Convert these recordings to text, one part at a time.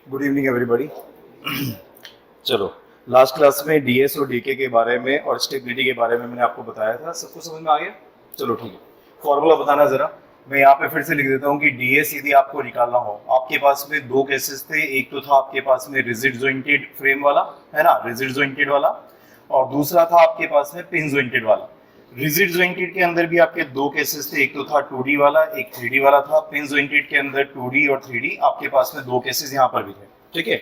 Good evening everybody. चलो, last class में DS और डीके के बारे में और स्टेबिलिटी के बारे में मैंने आपको बताया था। सब कुछ समझ में आ गया? चलो ठीक है, फॉर्मूला बताना जरा। मैं यहाँ पे फिर से लिख देता हूँ कि डीएस यदि आपको निकालना हो, आपके पास में दो केसेस थे। एक तो था आपके पास में रिजिड जॉइंटेड फ्रेम वाला, है ना, रिजिड जॉइंटेड वाला, और दूसरा था आपके पास में पिन जॉइंटेड वाला। रिजिड जॉइंटेड के अंदर भी आपके दो केसेस थे, एक तो था 2D वाला, एक 3D वाला था। पिन जॉइंटेड के अंदर 2D और 3D आपके पास में दो केसेस यहाँ पर भी थे, ठीक है।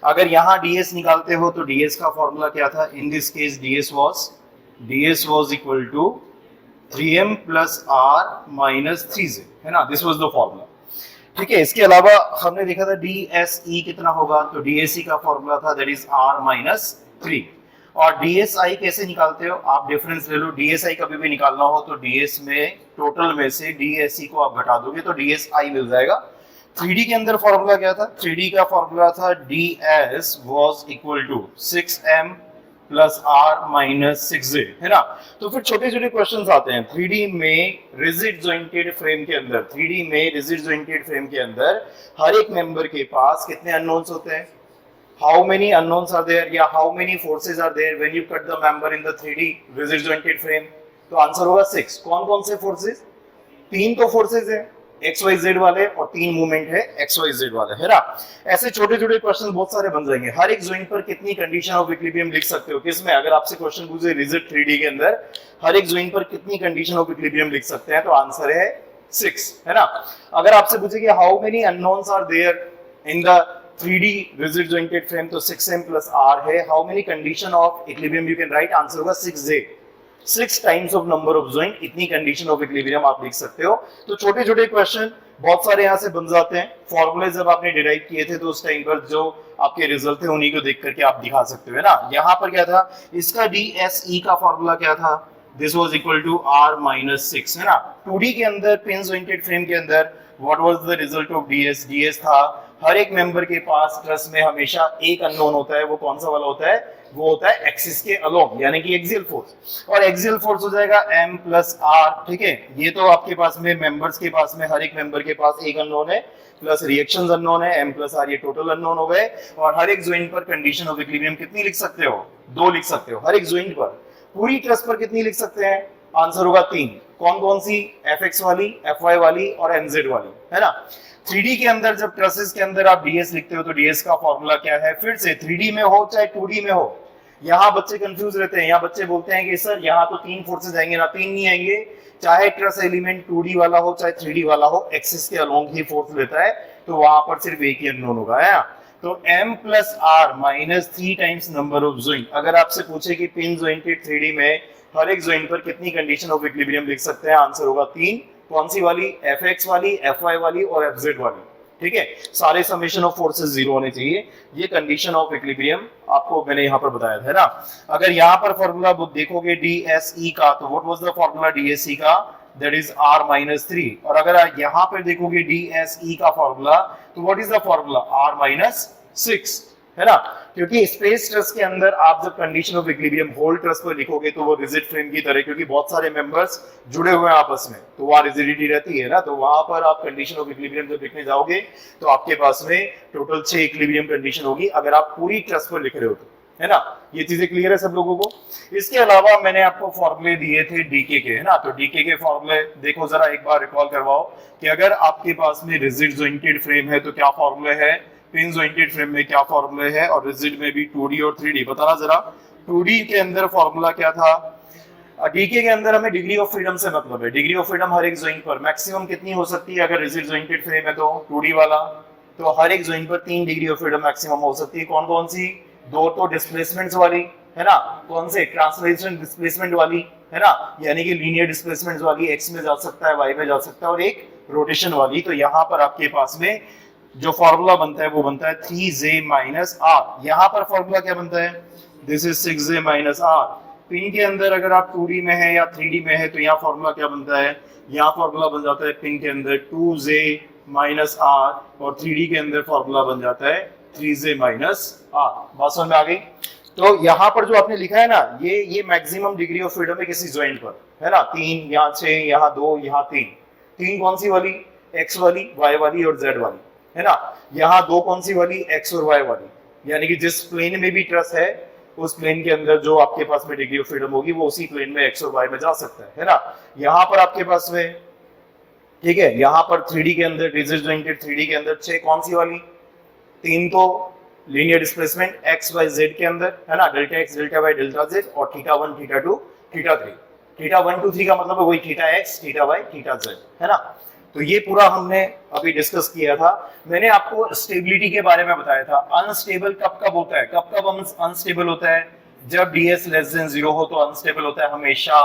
अगर यहाँ डीएस निकालते हो तो डीएस का फॉर्मूला क्या था? In this case DS was equal to 3m plus r minus 3j, है ना, दिस वाज द फॉर्मूला, ठीक है। इसके अलावा हमने देखा था डीएसई कितना होगा, तो डीएसई का फॉर्मूला था दैट इज r माइनस 3। और डीएसआई कैसे निकालते हो? आप डिफरेंस ले लो। डीएसआई कभी भी निकालना हो तो डीएस में टोटल में से डीएसई को आप घटा दोगे तो डीएसआई मिल जाएगा। 3D के अंदर फॉर्मूला क्या था? 3D का फॉर्मूला था ds was equal to 6m plus r minus 6j, है ना। तो फिर छोटे छोटे क्वेश्चंस आते हैं 3D में रिजिड जॉइंटेड फ्रेम के अंदर। 3D में रिजिड जॉइंटेड फ्रेम के अंदर हर एक मेंबर के पास कितने अननोन्स होते हैं? How many unknowns are there या how many forces are there when you cut the member in the 3D rigid jointed frame? तो आंसर होगा 6। कौन कौन से फोर्सेस? तीन तो फोर्सेस है XYZ वाले और तीन मूवमेंट है XYZ वाले, है ना। ऐसे छोटे छोटे क्वेश्चन बहुत सारे बन जाएंगे। हर एक जॉइंट पर कितनी कंडीशन ऑफ इक्विलिब्रियम लिख सकते हो? किसमें? अगर आपसे क्वेश्चन पूछे रिजिड 3D के अंदर हर एक जॉइंट पर कितनी कंडीशन ऑफ इक्विलिब्रियम लिख सकते हैं, तो आंसर है 6, है ना। अगर आपसे पूछे कि how many unknowns are there in the 3D rigid jointed frame, तो 6m plus r है। How many condition of equilibrium you can write? Answer होगा 6j। 6 times of number of joint, इतनी कंडीशन ऑफ इक्विलिब्रियम आप लिख सकते हो। तो छोटे छोटे क्वेश्चन बहुत सारे यहाँ से बन जाते हैं। फॉर्मूले जब आपने डिराइव किए थे तो उस टाइम पर जो आपके रिजल्ट थे उन्हीं को देख करके आप दिखा सकते हो, है ना। यहाँ पर क्या था? इसका DSE का फॉर्मूला क्या था? This was equal to r minus 6, है ना। 2D के अंदर पिन जॉइंटेड फ्रेम के अंदर what was the result of DS था हर एक मेंबर के पास ट्रस में हमेशा एक अननोन होता है। वो कौन सा वाला होता है? वो होता है एक्सिस के अलोंग, यानी कि एक्सियल फोर्स। और एक्सियल फोर्स हो जाएगा m प्लस r, ठीक है। ये तो आपके पास में मेंबर्स के पास में हर एक मेंबर के पास एक अननोन है प्लस रिएक्शंस अननोन है, m प्लस r, ये टोटल अननोन हो गए। और हर एक जॉइंट पर कंडीशन ऑफ इक्विलिब्रियम कितनी लिख सकते हो? 2 लिख सकते हो हर एक जॉइंट पर। पूरी ट्रस पर कितनी लिख सकते हैं? आंसर होगा 3। कौन कौन सी? fx वाली, fy वाली और nz वाली, है ना। 3D के अंदर जब ट्रसेस के अंदर आप ds लिखते हो तो ds का फॉर्मूला क्या है? फिर से 3D में हो चाहे 2D में हो, यहाँ बच्चे कंफ्यूज रहते हैं। यहाँ बच्चे बोलते हैं कि सर यहाँ तो 3 फोर्सेस आएंगे ना। 3 नहीं आएंगे। चाहे ट्रस एलिमेंट 2D वाला हो चाहे 3D वाला हो, एक्सिस के अलोंग ही फोर्स लेता है, तो वहां पर सिर्फ एक ही अननोन होगा, है। तो m plus r minus 3 times number of joint. अगर आपसे पूछे कि पिन जॉइंटेड 3D में हर एक जॉइंट पर कितनी कंडीशन ऑफ इक्विलिब्रियम लिख सकते हैं, आंसर होगा 3। कौन सी वाली? fx वाली, fy वाली और fz वाली, ठीक है। सारे समेशन ऑफ फोर्सेस 0 होने चाहिए। ये कंडीशन ऑफ इक्विलिब्रियम आपको मैंने यहाँ पर बताया था, है ना। अगर यहाँ पर फॉर्मूला देखोगे DSE का, तो what was the formula DSE का? That is r minus 3। और अगर यहाँ पर देखोगे DSE का फॉर्मूला, तो what is the formula? r minus 6, है ना। क्योंकि स्पेस ट्रस के अंदर आप जब condition of equilibrium whole truss पर लिखोगे तो वो रिजिड फ्रेम की तरह, क्योंकि बहुत सारे मेंबर्स जुड़े हुए हैं आपस में, तो वहां रिजिडिटी रहती है ना। तो वहां पर आप कंडीशन ऑफ इक्विलिब्रियम जब लिखने जाओगे तो आपके पास में टोटल 6 इक्विलिब्रियम कंडीशन होगी, अगर आप पूरी ट्रस पर लिख रहे हो तो, है ना। ये चीजें क्लियर है सब लोगों को? इसके अलावा मैंने आपको फॉर्मूले दिए थे डीके के, है ना। तो डीके के फॉर्मूले देखो जरा, एक बार रिकॉल करवाओ कि अगर आपके पास में रिजिड जॉइंटेड फ्रेम है तो क्या फॉर्मूले है, पिन जॉइंटेड फ्रेम में क्या फॉर्मूले है, और रिजिड में भी 2D और 3D बताना जरा। 2D के अंदर फॉर्मूला क्या था? डीके के अंदर हमें डिग्री ऑफ फ्रीडम से मतलब है। डिग्री ऑफ फ्रीडम हर एक जॉइंट पर मैक्सिमम कितनी हो सकती है? अगर रिजिड जॉइंटेड फ्रेम है तो 2D वाला, तो हर एक जॉइंट पर 3 डिग्री ऑफ फ्रीडम मैक्सिमम हो सकती है। कौन कौन सी? 2 तो डिस्प्लेसमेंट्स वाली, है ना। कौन से? ट्रांसलेशन डिस्प्लेसमेंट वाली, है ना, यानी कि लीनियर डिस्प्लेसमेंट्स वाली, x में जा सकता है, y में जा सकता है, और एक रोटेशन वाली। तो यहाँ पर आपके पास में जो फॉर्मूला बनता है वो बनता है 3j माइनस r। यहाँ पर फॉर्मूला क्या बनता है? This is 6j minus r। Pin के अंदर अगर आप 2D में है या 3D में है तो यहाँ फॉर्मूला क्या बनता है? यहाँ फॉर्मूला बन जाता है पिन के अंदर 2j माइनस r, और 3D के अंदर फॉर्मूला बन जाता है 3j माइनस r। बात समझ में आ गई? तो यहाँ पर जो आपने लिखा है ना, ये मैक्सिमम डिग्री ऑफ फ्रीडम है किसी जॉइंट पर, है ना। 3, यहाँ 6, यहाँ 2, यहाँ 3। 3 कौन सी वाली? x वाली, y वाली और z वाली। है ना। यहाँ दो कौन सी वाली, एक्स और वाई वाली, यानी कि जिस प्लेन में भी ट्रस है उस प्लेन के अंदर जो आपके पास में डिग्री ऑफ फ्रीडम होगी वो उसी प्लेन में एक्स और वाई में जा सकता है ना। यहाँ पर आपके पास में, ठीक है, यहाँ पर 3D के अंदर, रिजिड जॉइंटेड 3D के अंदर 6 कौन सी वाली, 3 तो linear displacement X Y Z के अंदर, है ना, delta X delta Y delta Z, और थीटा 1 थीटा 2 थीटा 3। थीटा 1 2 3 का मतलब है वही theta X theta Y theta Z, है ना। तो ये पूरा हमने अभी डिस्कस किया था। मैंने आपको स्टेबिलिटी के बारे में बताया था। अनस्टेबल कब कब होता है, कब कब अनस्टेबल होता है, जब ds लेस देन 0 हो तो अनस्टेबल होता है हमेशा,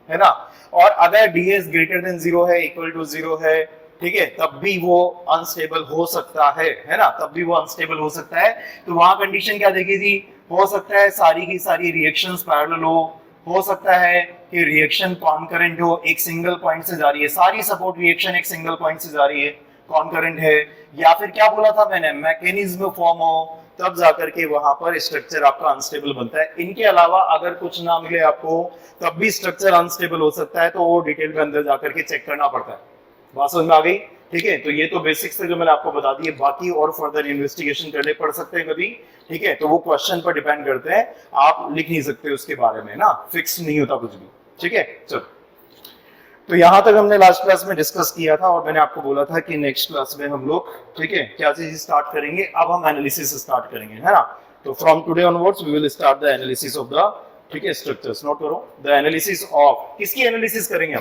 है ना। और अगर ds ग्रेटर देन 0 है, इक्वल टू 0 है, ठीक है, तब भी वो अनस्टेबल हो सकता है ना, तब भी वो अनस्टेबल हो सकता है। तो वहां कंडीशन क्या देखी थी, हो सकता है सारी की सारी रिएक्शंस पैरेलल हो सकता है कि रिएक्शन कॉन्करेंट हो, एक सिंगल पॉइंट से जा रही है, सारी सपोर्ट रिएक्शन एक सिंगल पॉइंट से जा रही है, कॉन्करेंट है, या फिर क्या बोला था मैंने, मैकेनिज्म फॉर्म हो, तब जाकर के वहां पर स्ट्रक्चर आपका अनस्टेबल बनता है। इनके अलावा अगर कुछ ना मिले आपको तब भी स्ट्रक्चर अनस्टेबल हो सकता है, तो वो डिटेल में अंदर जाकर के चेक करना पड़ता है। बात समझ में आ गई, ठीक है। तो ये तो बेसिक्स थे जो मैंने आपको बता दिए, बाकी और फर्दर इन्वेस्टिगेशन करने पड़ सकते हैं कभी, ठीक है, तो वो क्वेश्चन पर डिपेंड करते हैं, आप लिख नहीं सकते उसके बारे में ना, फिक्स नहीं होता कुछ भी, ठीक है। चलो, तो यहां तक हमने लास्ट क्लास में डिस्कस किया था, और मैंने आपको बोला था कि नेक्स्ट क्लास में हम लोग, ठीक है, क्या चीज स्टार्ट करेंगे, अब हम एनालिसिस स्टार्ट करेंगे, है ना। तो from today onwards we will start the analysis of the, ठीक है, स्ट्रक्चर्स। नोट करो, द एनालिसिस ऑफ, किसकी एनालिसिस करेंगे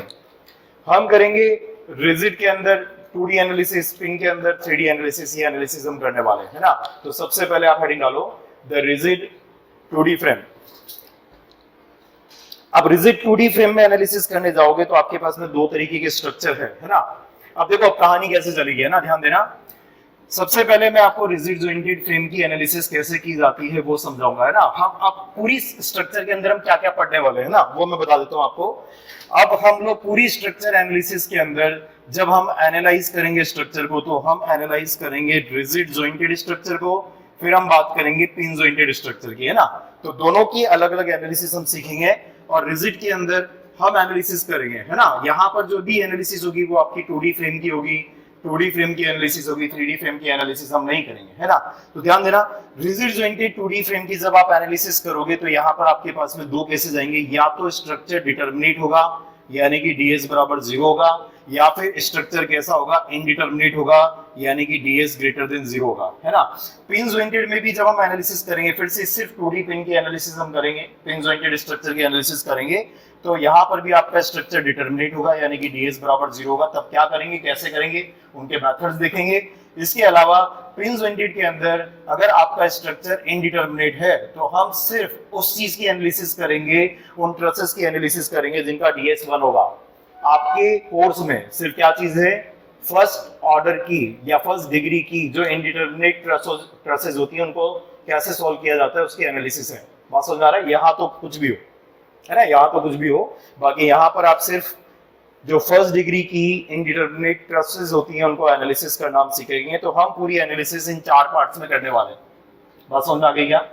हम करेंगे रिजिड के अंदर 2D एनालिसिस, स्प्रिंग के अंदर 3D एनालिसिस, ये एनालिसिस हम करने वाले हैं, है ना। तो सबसे पहले आप हेडिंग डालो द रिजिड 2D फ्रेम। अब रिजिड 2D फ्रेम में एनालिसिस करने जाओगे तो आपके पास में दो तरीके के स्ट्रक्चर है ना। अब देखो अब कहानी कैसे चलेगी, है ना, ध्यान देना। सबसे पहले मैं आपको रिजिड जॉइंटेड फ्रेम की एनालिसिस कैसे की जाती है वो समझाऊंगा, है ना। हम अब पूरी स्ट्रक्चर के अंदर हम क्या क्या पढ़ने वाले हैं ना, वो मैं बता देता हूं आपको। अब हम लोग पूरी स्ट्रक्चर एनालिसिस के अंदर जब हम एनालाइज करेंगे स्ट्रक्चर को, तो हम एनालाइज करेंगे रिजिड जॉइंटेड स्ट्रक्चर को, फिर हम बात करेंगे पिन जॉइंटेड स्ट्रक्चर की, है ना। तो दोनों की अलग अलग एनालिसिस हम सीखेंगे, और रिजिड के अंदर हम एनालिसिस करेंगे, है ना। यहाँ पर जो भी एनालिसिस होगी वो आपकी 2D फ्रेम की होगी, 2D फ्रेम की एनालिसिस होगी, 3D फ्रेम की एनालिसिस हम नहीं करेंगे, है ना। तो ध्यान देना, रिजिड जॉइंटेड 2D फ्रेम की जब आप एनालिसिस करोगे तो यहाँ पर आपके पास में दो केसेस आएंगे, या तो स्ट्रक्चर डिटरमिनेट होगा यानी कि ds बराबर 0 होगा, या फिर स्ट्रक्चर कैसा होगा, इनडिटरमिनेट होगा यानी कि ds ग्रेटर देन 0 होगा, है ना। पिन जॉइंटेड में भी जब हम एनालिसिस करेंगे, फिर से सिर्फ 2D पिन की एनालिसिस हम करेंगे, पिन जॉइंटेड स्ट्रक्चर की एनालिसिस करेंगे, तो यहाँ पर भी आपका स्ट्रक्चर डिटरमिनेट होगा यानी कि ds बराबर 0 होगा। तब क्या करेंगे, कैसे करेंगे, उनके मेथड्स देखेंगे। इसके अलावा पिन जॉइंटेड के अंदर अगर आपका स्ट्रक्चर इनडिटरमिनेट है तो हम सिर्फ उस चीज की एनालिसिस करेंगे, उन ट्रसेस की एनालिसिस करेंगे जिनका ds 1 होगा। आपके कोर्स में सिर्फ क्या चीज है, फर्स्ट ऑर्डर की या फर्स्ट डिग्री की जो इनडिटरमिनेट ट्रसेस होती है उनको कैसे सॉल्व किया जाता है उसकी एनालिसिस है। बात समझ आ रहा है, यहाँ तो कुछ भी हो, है ना, यहाँ तो कुछ भी हो, बाकी यहाँ पर आप सिर्फ जो फर्स्ट डिग्री की इनडिटरमिनेट ट्रसेस होती हैं उनको एनालिसिस करना हम सीखेंगे। तो हम पूरी एनालिसिस इन 4 पार्ट्स में करने वाले हैं। बात समझ आ गई क्या?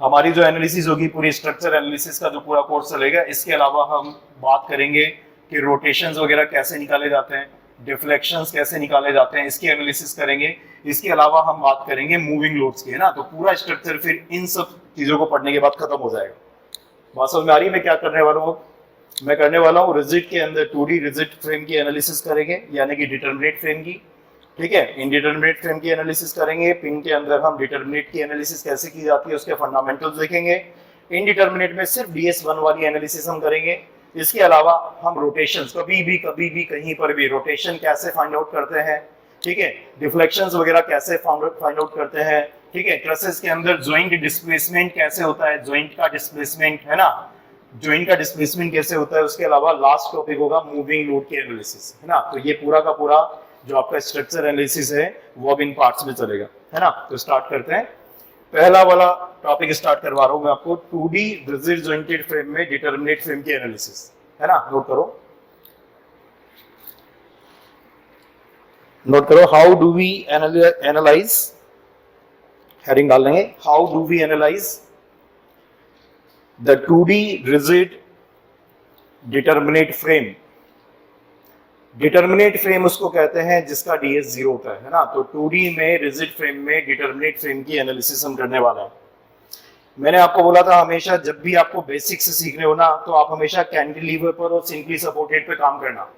हमारी जो एनालिसिस होगी पूरी स्ट्रक्चर एनालिसिस का जो पूरा कोर्स चलेगा, इसके अलावा हम बात करेंगे कि रोटेशंस वगैरह कैसे निकाले जाते हैं, डिफ्लेक्शंस कैसे निकाले जाते हैं, इसकी एनालिसिस करेंगे। इसके अलावा हम बात करेंगे मूविंग लोड्स की, है ना। तो पूरा स्ट्रक्चर फिर इन सब चीजों को पढ़ने के बाद खत्म हो जाएगा। बात समझ में आ रही है मैं क्या करने वाला हूँ? मैं करने वाला हूँ रिजिड के अंदर 2D रिजिड फ्रेम की एनालिसिस करेंगे यानी कि डिटरमिनेट फ्रेम की, ठीक है, इनडिटरमिनेट फ्रेम की एनालिसिस करेंगे। पिन के अंदर हम डिटरमिनेट की एनालिसिस कैसे की जाती है उसके फंडामेंटल्स देखेंगे। इनडिटरमिनेट में सिर्फ ds1 वाली एनालिसिस हम करेंगे। इसके अलावा हम रोटेशंस कभी भी कहीं पर भी रोटेशन कैसे फाइंड आउट करते हैं, ठीक है, डिफ्लेक्शंस वगैरह कैसे फाइंड आउट करते हैं, ठीक है, ट्रसेस के अंदर जॉइंट डिस्प्लेसमेंट कैसे होता है, जॉइंट का डिस्प्लेसमेंट, है ना, जॉइंट का डिस्प्लेसमेंट कैसे होता है। उसके अलावा लास्ट टॉपिक होगा मूविंग लोड की एनालिसिस, है ना। तो ये पूरा का पूरा जो आपका स्ट्रक्चर एनालिसिस है वो अब इन पार्ट्स में चलेगा, है ना। तो स्टार्ट करते हैं। पहला वाला टॉपिक स्टार्ट करवा रहा हूं मैं आपको, 2D रिजिड जॉइंटेड फ्रेम में डिटरमिनेट फ्रेम की एनालिसिस, है ना। नोट करो how do we analyse, heading डाल लेंगे, how do we analyse the 2D rigid determinate frame determinate frame उसको कहते हैं जिसका डीएस 0 होता है ना। तो 2D में रिजिड फ्रेम में डिटर्मिनेट फ्रेम की एनालिसिस हम करने वाला है। मैंने आपको बोला था हमेशा जब भी आपको बेसिक्स सीख रहे हो ना, तो आप हमेशा कैंटिलीवर पर और सिंपली सपोर्टेड पे काम करना।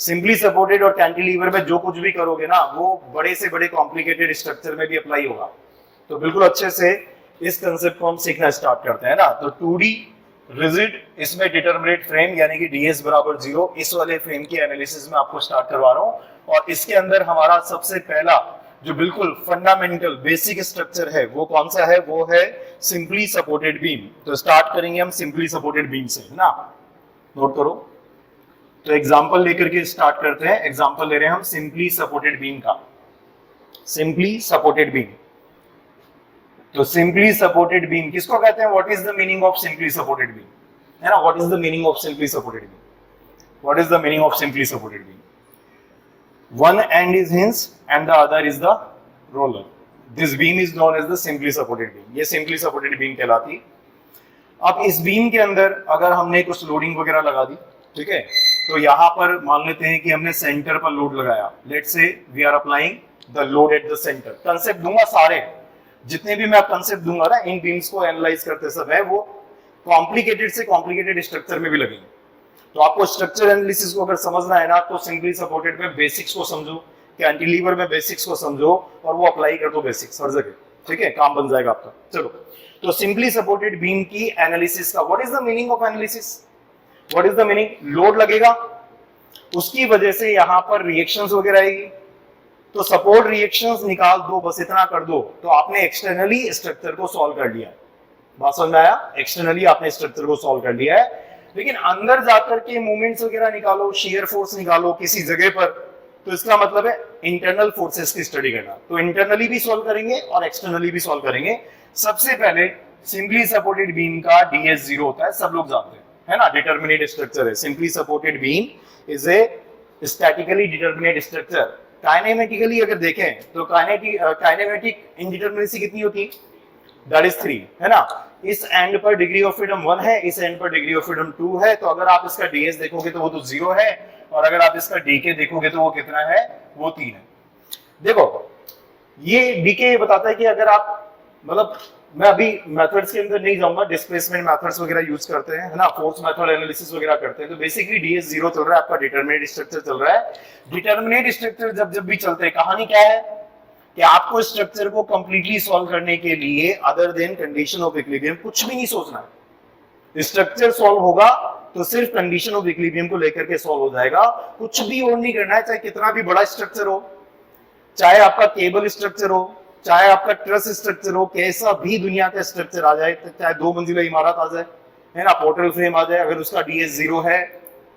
सिंपली सपोर्टेड और कैंटिलीवर में जो कुछ भी करोगे ना, वो बड़े से बड़े कॉम्प्लिकेटेड स्ट्रक्चर में भी अप्लाई होगा। तो बिल्कुल अच्छे से इस कंसेप्ट को हम सीखना स्टार्ट करते हैं ना। तो 2D रिजिड, इसमें डिटर्मिनेट फ्रेम यानी कि डीएस बराबर 0, इस वाले फ्रेम की एनालिसिस में आपको स्टार्ट करवा रहा हूं। और इसके अंदर हमारा सबसे पहला जो बिल्कुल फंडामेंटल बेसिक स्ट्रक्चर है वो कौन सा है, वो है सिंपली सपोर्टेड बीम। तो स्टार्ट करेंगे हम सिंपली सपोर्टेड बीम से, है ना। नोट करो। तो एग्जांपल लेकर के स्टार्ट करते हैं। एग्जांपल ले रहे हैं हम सिंपली सपोर्टेड बीम का। सिंपली सपोर्टेड बीम, तो सिंपली सपोर्टेड बीम किसको कहते हैं? What is the meaning of simply supported beam, है ना। What is the meaning of simply supported beam? What is the meaning of simply supported beam? One end is hinge and the other is the roller. This beam is known as the simply supported beam. ये simply supported beam कहलाती है। अब इस beam के अंदर अगर हमने कुछ लोडिंग वगैरह लगा दी, ठीक है, तो यहाँ पर मान लेते हैं कि हमने सेंटर पर लोड लगाया। Let's say we are applying the load at the centre. Concept दूंगा सारे, जितने भी मैं कंसेप्ट दूंगा ना इन बीम्स को एनालाइज करते समय, वो कॉम्प्लिकेटेड से कॉम्प्लिकेटेड स्ट्रक्चर में भी लगेंगे। तो आपको स्ट्रक्चर एनालिसिस को अगर समझना है ना, तो सिंपली सपोर्टेड में बेसिक्स को समझो, कैंटिलीवर में बेसिक्स को समझो और वो अप्लाई कर दो बेसिक्स हर जगह, ठीक है, काम बन जाएगा आपका। चलो, तो सिंपली सपोर्टेड बीम की एनालिसिस का what is the meaning of analysis? What is the meaning? Load लगेगा, उसकी वजह से यहां पर रिएक्शंस वगैरह आएगी, तो सपोर्ट रिएक्शंस निकाल दो, बस इतना कर दो, तो आपने एक्सटर्नली स्ट्रक्चर को सॉल्व कर लिया। बात समझ में आया? एक्सटर्नली आपने स्ट्रक्चर को सॉल्व कर लिया है। लेकिन अंदर जाकर के मूवमेंट्स वगैरह निकालो, शेयर फोर्स निकालो किसी जगह पर, तो इसका मतलब है इंटरनल फोर्सेस की स्टडी करना। तो इंटरनली भी सॉल्व करेंगे और एक्सटर्नली भी सॉल्व करेंगे। सबसे पहले सिंपली सपोर्टेड बीम का डीएस 0 होता है, सब लोग जानते हैं, है ना। डिटर्मिनेट स्ट्रक्चर है simply supported beam, is a statically determinate structure. Kinematically अगर देखें तो काइनेमेटिक इंडिटरमिनेसी कितनी होती है? दैट इज 3, है ना। इस एंड पर डिग्री ऑफ फ्रीडम 1 है, इस एंड पर डिग्री ऑफ फ्रीडम 2 है। तो अगर आप इसका डीएस देखोगे तो वो तो 0 है, और अगर आप इसका डीके देखोगे तो वो कितना है? वो 3 है। देखो, ये डीके बताता है कि अगर आप, मतलब मैं अभी मेथड्स के अंदर नहीं जाऊंगा, डिस्प्लेसमेंट मेथड्स वगैरह यूज करते हैं, है ना, फोर्स मेथड एनालिसिस वगैरह करते हैं। तो बेसिकली डीएस 0 चल रहा है, आपका डिटर्मिनेट स्ट्रक्चर चल रहा है। डिटर्मिनेट स्ट्रक्चर जब भी चलते हैं, कहानी क्या है कि आपको स्ट्रक्चर को कंप्लीटली सॉल्व करने के लिए other than condition of equilibrium कुछ भी नहीं सोचना है। स्ट्रक्चर सॉल्व होगा तो सिर्फ कंडीशन ऑफ इक्विलिब्रियम को लेकर के सॉल्व हो जाएगा, कुछ भी और नहीं करना है। चाहे कितना भी बड़ा स्ट्रक्चर हो, चाहे आपका केबल स्ट्रक्चर हो, चाहे आपका ट्रस स्ट्रक्चर हो, कैसा भी दुनिया का स्ट्रक्चर आ जाए, चाहे 2 मंजिला इमारत आ जाए, है ना, पोर्टल फ्रेम आ जाए, अगर उसका डीएस 0 है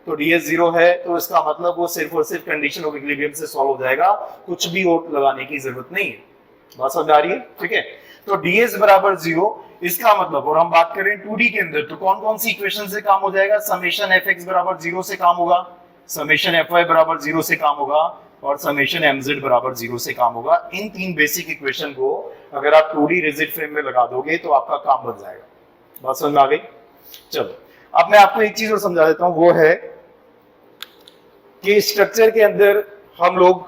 तो डीएस 0 है, तो इसका मतलब वो सिर्फ और सिर्फ कंडीशन ऑफ इक्विलिब्रियम से सॉल्व हो जाएगा, कुछ भी और लगाने की जरूरत नहीं है। बात समझ आ रही है? ठीक है, तो डीएस बराबर 0, इसका मतलब, और हम बात करें 2D के अंदर, तो कौन कौन सी इक्वेशन से काम हो जाएगा? समेशन एफएक्स बराबर 0 से काम होगा, समेशन एफवाई बराबर 0 से काम होगा, और समेशन एमजेड बराबर 0 से काम होगा। इन 3 बेसिक इक्वेशन को अगर आप 2D रिजिड फ्रेम में लगा दोगे तो आपका काम बन जाएगा। बात समझ में आ गई? चलो, अब मैं आपको एक चीज और समझा देता हूं, वो है कि स्ट्रक्चर के अंदर हम लोग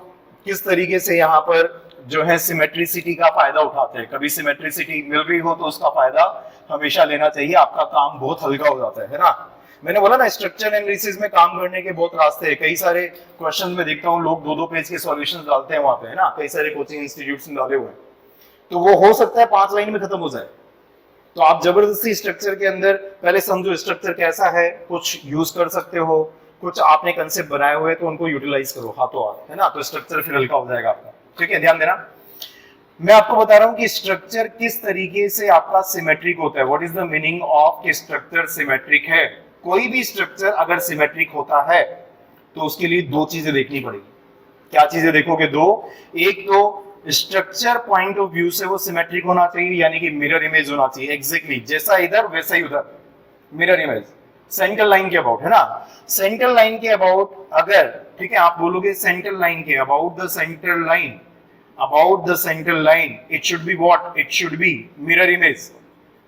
किस तरीके से यहाँ पर जो है सिमेट्रिसिटी का फायदा उठाते हैं। कभी सिमेट्रिसिटी मिल रही हो तो उसका फायदा हमेशा लेना चाहिए, आपका काम बहुत हल्का हो जाता है ना। मैंने बोला ना, स्ट्रक्चर एनालिसिस में काम करने के बहुत रास्ते हैं। कई सारे क्वेश्चन में देखता हूँ लोग 2-2 पेज के सॉल्यूशंस डालते हैं वहां पे, है ना, कई सारे कोचिंग इंस्टीट्यूट्स में डाले हुए हैं, तो वो हो सकता है 5 लाइन में खत्म हो जाए। तो आप जबरदस्ती स्ट्रक्चर के अंदर पहले समझो स्ट्रक्चर कैसा है, कुछ यूज कर सकते हो, कुछ आपने कंसेप्ट बनाए हुए तो उनको यूटिलाइज करो हाथों हाथ, है ना, तो स्ट्रक्चर फिर हल्का हो जाएगा आपका। ठीक है, ध्यान देना। मैं आपको बता रहा हूं कि स्ट्रक्चर किस तरीके से आपका सिमेट्रिक होता है। What is the meaning of कि स्ट्रक्चर सिमेट्रिक है? कोई भी स्ट्रक्चर अगर सिमेट्रिक होता है तो उसके लिए 2 चीजें देखनी पड़ेगी। क्या चीजें देखोगे? 2। एक तो स्ट्रक्चर पॉइंट ऑफ व्यू से वो सिमेट्रिक होना चाहिए, यानी कि मिरर इमेज होना चाहिए, एग्जैक्टली जैसा इधर वैसा ही उधर, मिरर इमेज। सेंट्रल लाइन के अबाउट, है ना, सेंट्रल लाइन के अबाउट अगर, ठीक है, आप बोलोगे सेंट्रल लाइन के about the central line, about the central line, it should be what? It should be mirror image,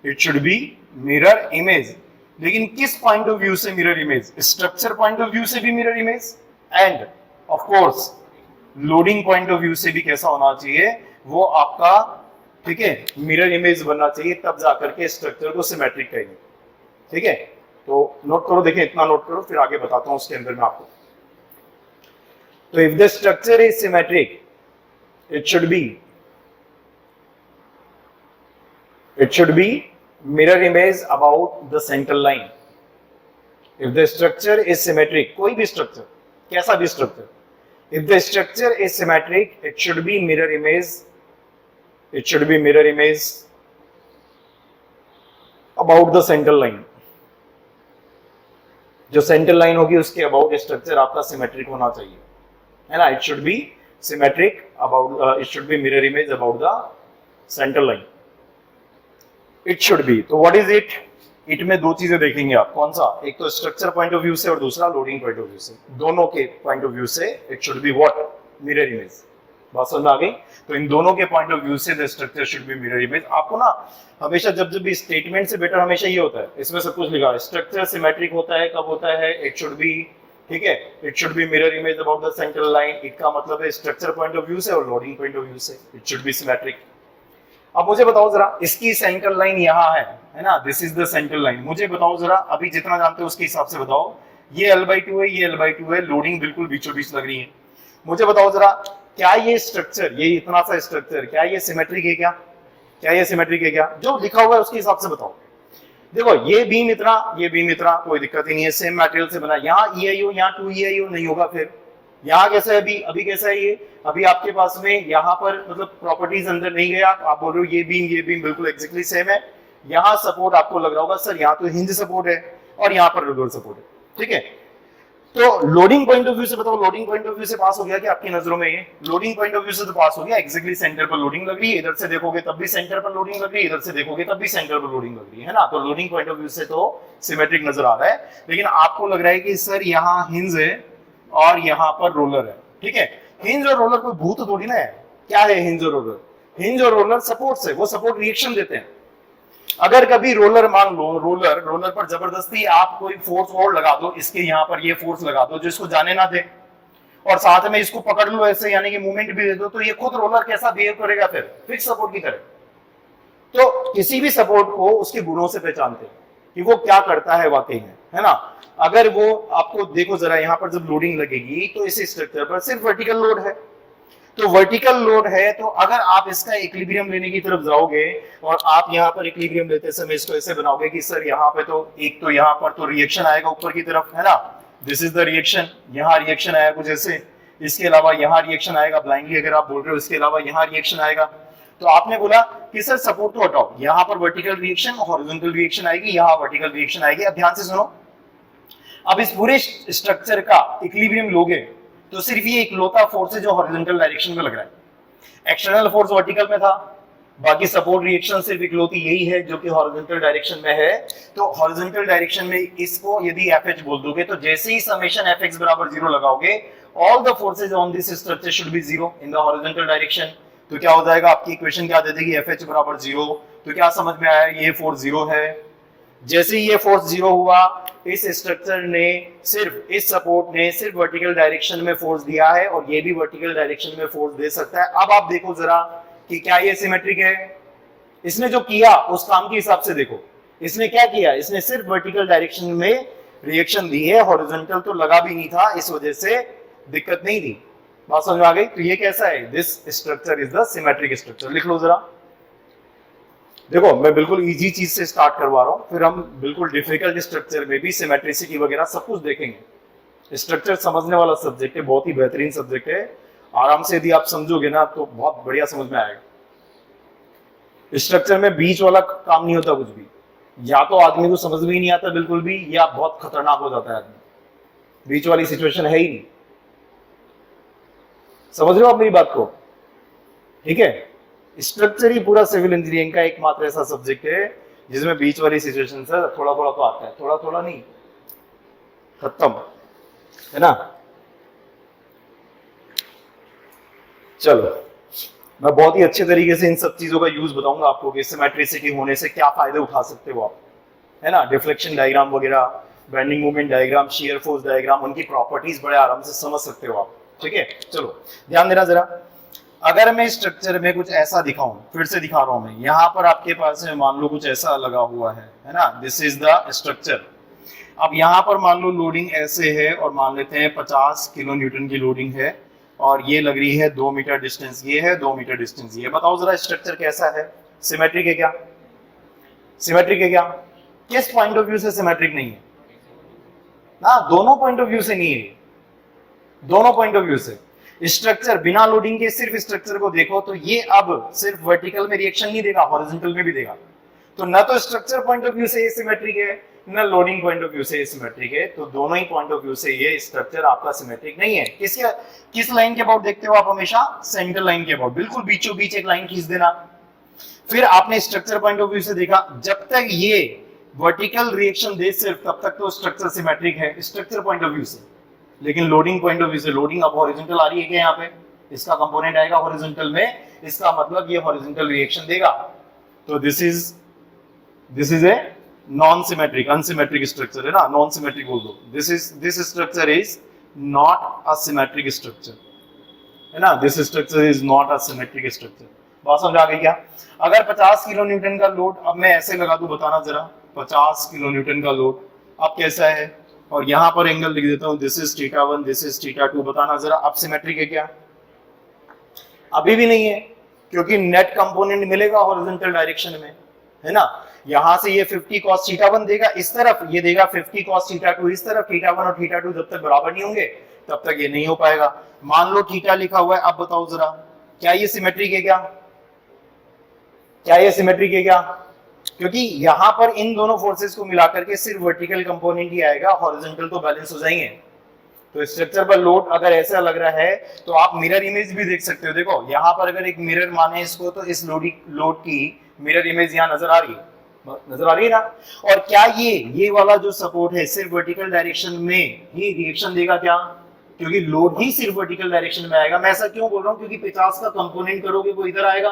it should be mirror image. लेकिन किस पॉइंट ऑफ व्यू से mirror image? Structure point of view से भी mirror image, end of course loading point of view से भी कैसा होना चाहिए, वो आपका, ठीक है, मिरर इमेज बनना चाहिए, तब जाकर के स्ट्रक्चर को सिमेट्रिक कहेंगे। ठीक है, तो नोट करो, देखिए इतना नोट करो, फिर आगे बताता हूं उसके अंदर में आपको। तो if the structure is symmetric, it should be mirror image about the central line. If the structure is symmetric, कोई भी स्ट्रक्चर, कैसा भी structure, if the structure is symmetric, it should be mirror image about the central line. जो central line होगी उसके about structure आपका symmetric होना चाहिए, है ना। It should be symmetric about, it should be mirror image about the central line, it should be. तो what is it? It में दो चीजें देखेंगे आप, कौन सा, एक तो स्ट्रक्चर पॉइंट ऑफ व्यू से और दूसरा लोडिंग पॉइंट ऑफ व्यू से, दोनों के पॉइंट ऑफ व्यू से it should be what, mirror image. बात समझ आ गई? तो इन दोनों के पॉइंट ऑफ व्यू से the structure should be mirror image. आपको ना हमेशा जब भी स्टेटमेंट से बेटर हमेशा ये होता है, इसमें सब कुछ लिखा है, स्ट्रक्चर सिमेट्रिक होता है, कब होता है, इट शुड बी, ठीक है, it should be mirror image about the central line. It का मतलब है स्ट्रक्चर पॉइंट ऑफ व्यू से और लोडिंग पॉइंट ऑफ व्यू से इट शुड बी सिमेट्रिक। अब मुझे बताओ जरा, इसकी सेंट्रल लाइन यहाँ है ना, this is the central line. मुझे बताओ जरा, अभी जितना जानते हो उसके हिसाब से बताओ, ये L/2 है, ये L/2 है, लोडिंग बिल्कुल बीचों बीच लग रही है। मुझे बताओ जरा, क्या ये स्ट्रक्चर, ये इतना सा स्ट्रक्चर, क्या ये सिमेट्रिक है क्या? क्या ये सिमेट्रिक है क्या? जो लिखा हुआ है उसके हिसाब से बताओ। देखो ये बीम इतना, ये बीम इतना, कोई दिक्कत ही नहीं है, सेम मटेरियल से बना। यहाँ EIO, यहाँ 2 EIO नहीं होगा, फिर यहाँ कैसा है, अभी कैसा है ये, अभी आपके पास में यहाँ पर मतलब प्रॉपर्टीज अंदर नहीं गया, आप बोल रहे हो ये बीम बिल्कुल एग्जैक्टली सेम है। यहाँ सपोर्ट आपको लग रहा होगा सर यहाँ तो हिंज सपोर्ट है और यहाँ पर रेगुलर सपोर्ट है, ठीक है। तो लोडिंग पॉइंट ऑफ व्यू से बताओ, लोडिंग पॉइंट ऑफ व्यू से पास हो गया क्या आपकी नजरों में? ये लोडिंग पॉइंट ऑफ व्यू से तो पास हो गया, एग्जैक्टली सेंटर पर लोडिंग लग रही है, इधर से देखोगे तब भी सेंटर पर लोडिंग लग रही है, इधर से देखोगे तब भी सेंटर पर लोडिंग लग रही है ना। तो लोडिंग पॉइंट ऑफ व्यू से तो सिमेट्रिक नजर आ रहा है, लेकिन आपको लग रहा है कि सर यहाँ हिंज है और यहाँ पर रोलर है, ठीक है। हिंज और रोलर कोई भूत थोड़ी ना है। क्या है हिंज और रोलर? हिंज और रोलर सपोर्ट से, वो सपोर्ट रिएक्शन देते हैं। अगर कभी रोलर, मान लो रोलर पर जबरदस्ती आप कोई फोर्स और लगा दो, इसके यहाँ पर ये फोर्स लगा दो जो इसको जाने ना दे, और साथ में इसको पकड़ लो ऐसे, यानी कि मूवमेंट भी दे दो, तो ये खुद रोलर कैसा बिहेव करेगा? फिर फिक्स सपोर्ट की तरह। तो किसी भी सपोर्ट को उसके गुणों से पहचानते हैं कि वो क्या करता है वाकई में, है ना। अगर वो आपको देखो जरा, यहाँ पर जब लोडिंग लगेगी तो इस स्ट्रक्चर पर सिर्फ वर्टिकल लोड है, तो वर्टिकल लोड है, तो अगर आप इसका इक्विलिब्रियम लेने की तरफ जाओगे और आप यहाँ पर इक्विलिब्रियम लेते समय इसको ऐसे बनाओगे कि सर यहाँ पे तो एक तो यहाँ पर तो रिएक्शन आएगा ऊपर की तरफ, है ना, दिस इज द रिएक्शन, यहाँ रिएक्शन आएगा कुछ ऐसे, इसके अलावा यहाँ रिएक्शन आएगा, ब्लाइंडली अगर आप बोल रहे हो, इसके अलावा यहाँ रिएक्शन आएगा। तो आपने बोला कि सर सपोर्ट तो हटाओ, यहाँ पर वर्टिकल रिएक्शन, हॉरिजॉन्टल रिएक्शन आएगी, यहाँ वर्टिकल रिएक्शन आएगी। अब ध्यान से सुनो, अब इस पूरे स्ट्रक्चर का इक्विलिब्रियम लोगे तो सिर्फ ये इकलौता फोर्स है जो हॉरिजॉन्टल डायरेक्शन में लग रहा है। एक्सटर्नल फोर्स वर्टिकल में था, बाकी सपोर्ट रिएक्शन सिर्फ इकलौती यही है जो कि हॉरिजॉन्टल डायरेक्शन में है। तो हॉरिजॉन्टल डायरेक्शन में इसको यदि FH बोल दोगे तो जैसे ही समेशन FX बराबर 0 लगाओगे, all the forces on this structure should be 0 in the horizontal direction. तो क्या हो जाएगा, आपकी इक्वेशन क्या दे देगी, FH बराबर 0। तो क्या समझ में आया, ये फोर्स 0 है। जैसे ही ये फोर्स 0 हुआ, इस स्ट्रक्चर ने सिर्फ, इस सपोर्ट ने सिर्फ वर्टिकल डायरेक्शन में फोर्स दिया है और ये भी वर्टिकल डायरेक्शन में फोर्स दे सकता है। अब आप देखो जरा कि क्या ये सिमेट्रिक है? इसने जो किया उस काम के हिसाब से देखो, इसने क्या किया, इसने सिर्फ वर्टिकल डायरेक्शन में रिएक्शन दी है, हॉरिजॉन्टल तो लगा भी नहीं था, इस वजह से दिक्कत नहीं थी। बात समझ में आ गई? तो ये कैसा है, this structure is the symmetric structure. लिख लो जरा। देखो मैं बिल्कुल इजी चीज से स्टार्ट करवा रहा हूं, फिर हम बिल्कुल डिफिकल्ट स्ट्रक्चर में भी सिमेट्रिसिटी वगैरह सब कुछ देखेंगे। स्ट्रक्चर समझने वाला सब्जेक्ट है, बहुत ही बेहतरीन सब्जेक्ट है। आराम से यदि आप समझोगे ना तो बहुत बढ़िया समझ में आएगा। स्ट्रक्चर में बीच वाला काम नहीं होता कुछ भी, या तो आदमी को समझ में ही नहीं आता बिल्कुल भी, या बहुत खतरनाक हो जाता है आदमी। बीच वाली सिचुएशन है ही नहीं। समझ रहे हो आप मेरी बात को? ठीक है, स्ट्रक्चर ही पूरा सिविल इंजीनियरिंग का एकमात्र ऐसा सब्जेक्ट है जिसमें बीच वाली सिचुएशन से थोड़ा थोड़ा तो आता है, थोड़ा थोड़ा नहीं, खत्म, है ना। चलो मैं बहुत ही अच्छे तरीके से इन सब चीजों का यूज बताऊंगा आपको कि सिमेट्रिसिटी होने से क्या फायदे उठा सकते हो आप, है ना। डिफ्लेक्शन डायग्राम वगैरह bending moment diagram, shear force diagram, उनकी प्रॉपर्टीज बड़े आराम से समझ सकते हो आप। ठीक है, चलो ध्यान देना जरा। अगर मैं स्ट्रक्चर में कुछ ऐसा दिखाऊं, फिर से दिखा रहा हूं मैं, यहाँ पर आपके पास है मान लो कुछ ऐसा लगा हुआ है ना, दिस इज द स्ट्रक्चर। अब यहाँ पर मान लो लोडिंग ऐसे है और मान लेते हैं 50 किलो न्यूटन की लोडिंग है और ये लग रही है 2 मीटर डिस्टेंस, ये है 2 मीटर डिस्टेंस। ये बताओ जरा स्ट्रक्चर कैसा है, सिमेट्रिक है क्या? सिमेट्रिक है क्या? किस पॉइंट ऑफ व्यू से सिमेट्रिक नहीं है ना? दोनों पॉइंट ऑफ व्यू से नहीं है, दोनों पॉइंट ऑफ व्यू से। स्ट्रक्चर बिना लोडिंग के सिर्फ स्ट्रक्चर को देखो तो ये अब सिर्फ वर्टिकल में रिएक्शन नहीं देगा, हॉरिजॉन्टल में भी देगा। तो न तो स्ट्रक्चर पॉइंट ऑफ व्यू से ये सिमेट्रिक है, न लोडिंग पॉइंट ऑफ व्यू से ये सिमेट्रिक है, तो दोनों ही पॉइंट ऑफ व्यू से ये स्ट्रक्चर आपका सिमेट्रिक नहीं है। किस लाइन के अबाउट देखते हो आप हमेशा? सेंटर लाइन के अबाउट, बिल्कुल बीचों बीच एक लाइन खींच देना। फिर आपने स्ट्रक्चर पॉइंट ऑफ व्यू से देखा, जब तक ये वर्टिकल रिएक्शन दे सिर्फ, तब तक तो स्ट्रक्चर सिमेट्रिक है स्ट्रक्चर पॉइंट ऑफ व्यू से। लेकिन लोडिंग पॉइंट ऑफ व्यू से, लोडिंग अब हॉरिजॉन्टल आ रही है क्या? यहाँ पे इसका कंपोनेंट आएगा हॉरिजॉन्टल में, इसका मतलब ये हॉरिजॉन्टल रिएक्शन देगा। तो this is a non symmetric, unsymmetric structure है ना, नॉन सिमेट्रिक बोल दो। This structure is not a symmetric structure, है ना, this structure is not a symmetric structure. बात समझ आ गई क्या? अगर 50 किलो न्यूटन का लोड, अब मैं ऐसे लगा दूं, बताना जरा, 50 किलो न्यूटन का लोड अब कैसा है, और यहां पर एंगल लिख देता हूं, दिस इज θ1, दिस इज θ2, बताना जरा अब सिमेट्रिक है क्या? अभी भी नहीं है, क्योंकि नेट कंपोनेंट मिलेगा हॉरिजॉन्टल डायरेक्शन में, है ना। यहां से ये 50 cos θ1 देगा इस तरफ, ये देगा 50 cos θ2 इस तरफ। θ1 और θ2 जब तक बराबर नहीं होंगे तब तक ये नहीं हो पाएगा। मान लो थीटा लिखा हुआ है, अब बताओ जरा क्या ये सिमेट्रिक है क्या? क्या ये सिमेट्रिक है क्या? क्योंकि यहां पर इन दोनों फोर्सेस को मिलाकर के सिर्फ वर्टिकल कंपोनेंट ही आएगा, हॉरिजॉन्टल तो बैलेंस हो जाएंगे। तो स्ट्रक्चर पर लोड अगर ऐसा लग रहा है तो आप मिरर इमेज भी देख सकते हो। देखो यहां पर अगर एक मिरर माने इसको, तो इस लोड की मिरर इमेज यहां नजर आ रही है, नजर आ रही है ना। और क्या ये वाला जो सपोर्ट है सिर्फ वर्टिकल डायरेक्शन में ही रिएक्शन देगा क्या? क्योंकि लोड ही सिर्फ वर्टिकल डायरेक्शन में आएगा। मैं ऐसा क्यों बोल रहा हूं? क्योंकि 50 का कंपोनेंट करोगे वो इधर आएगा,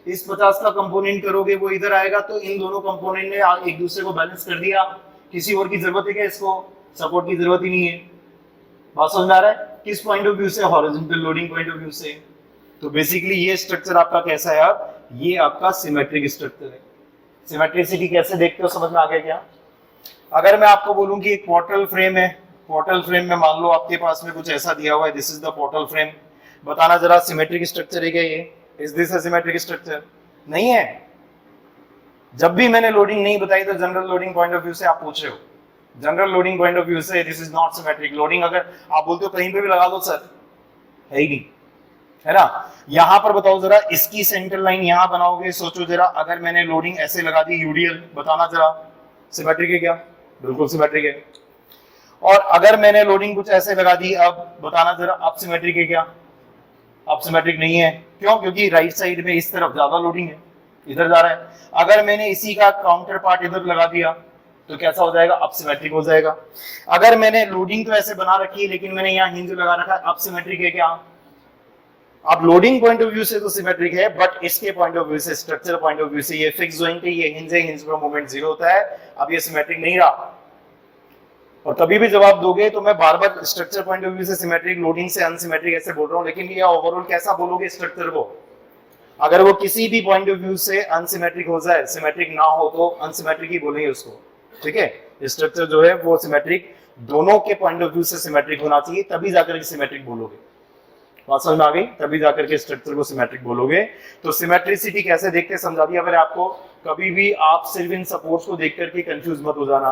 इस 50 का कंपोनेंट करोगे वो इधर आएगा, तो इन दोनों कंपोनेंट ने एक दूसरे को बैलेंस कर दिया। किसी और की जरूरत है क्या? इसको सपोर्ट की जरूरत ही नहीं है। बात समझ आ रहा है? किस पॉइंट ऑफ व्यू से? Horizontal loading point of view से। तो बेसिकली ये स्ट्रक्चर आपका कैसा है? अब ये आपका सिमेट्रिक स्ट्रक्चर है। सिमेट्रिसिटी कैसे देखते हो, समझ में आ गया क्या? अगर मैं आपको बोलूं कि एक पोर्टल फ्रेम है, पोर्टल फ्रेम में मान लो आपके पास में कुछ ऐसा दिया हुआ है, this is the portal frame, बताना जरा सिमेट्रिक स्ट्रक्चर है क्या ये? Is this a symmetric structure? नहीं है। जब भी मैंने लोडिंग नहीं बताई तो general loading point of view से आप पूछ रहे हो, general loading point of view से this is not symmetric. Loading अगर आप बोलते हो कहीं पे भी लगा दो सर, है ही नहीं, है ना। यहां पर बताओ जरा, इसकी सेंटर लाइन यहां बनाओगे, सोचो जरा, अगर मैंने लोडिंग ऐसे लगा दी यूडीएल, बताना जरा सिमेट्रिक है क्या? बिल्कुल सिमेट्रिक है। और अगर मैंने लोडिंग कुछ ऐसे लगा दी, अब बताना जरा अब सिमेट्रिक है क्या? अब सिमेट्रिक नहीं है। क्यों? क्योंकि राइट साइड में इस तरफ ज्यादा लोडिंग है, इधर जा रहा है। अगर मैंने इसी का काउंटर पार्ट इधर लगा दिया तो कैसा हो जाएगा? अब सिमेट्रिक हो जाएगा। अगर मैंने लोडिंग तो ऐसे बना रखी है लेकिन मैंने यहाँ हिंज लगा रखा है, अब सिमेट्रिक है क्या? अब लोडिंग पॉइंट ऑफ व्यू से तो सिमेट्रिक है, बट इसके पॉइंट ऑफ व्यू से, स्ट्रक्चर पॉइंट ऑफ व्यू से, ये फिक्स जॉइंट है, ये हिंज है, हिंज पर मोमेंट 0 होता है, अब ये सिमेट्रिक नहीं रहा। और कभी भी जवाब दोगे तो मैं बार बार स्ट्रक्चर पॉइंट ऑफ व्यू से सिमेट्रिक, लोडिंग से अनसिमेट्रिक ऐसे बोल रहा हूं, लेकिन ये ओवरऑल कैसा बोलोगे स्ट्रक्चर को? अगर वो किसी भी पॉइंट ऑफ व्यू से अनसिमेट्रिक हो जाए, सिमेट्रिक ना हो तो अनसिमेट्रिक ही बोलेंगे उसको, ठीक है। स्ट्रक्चर जो है वो सिमेट्रिक, दोनों के पॉइंट ऑफ व्यू से सिमेट्रिक होना चाहिए, तभी जाकर के सिमेट्रिक बोलोगे। बात समझ में आ गई? तभी जाकर के स्ट्रक्चर को सिमेट्रिक बोलोगे। तो सिमेट्रिसिटी कैसे देखते हैं समझा दिया मैंने आपको। कभी भी आप सिर्फ इन सपोर्ट्स को देख करके कंफ्यूज मत हो जाना,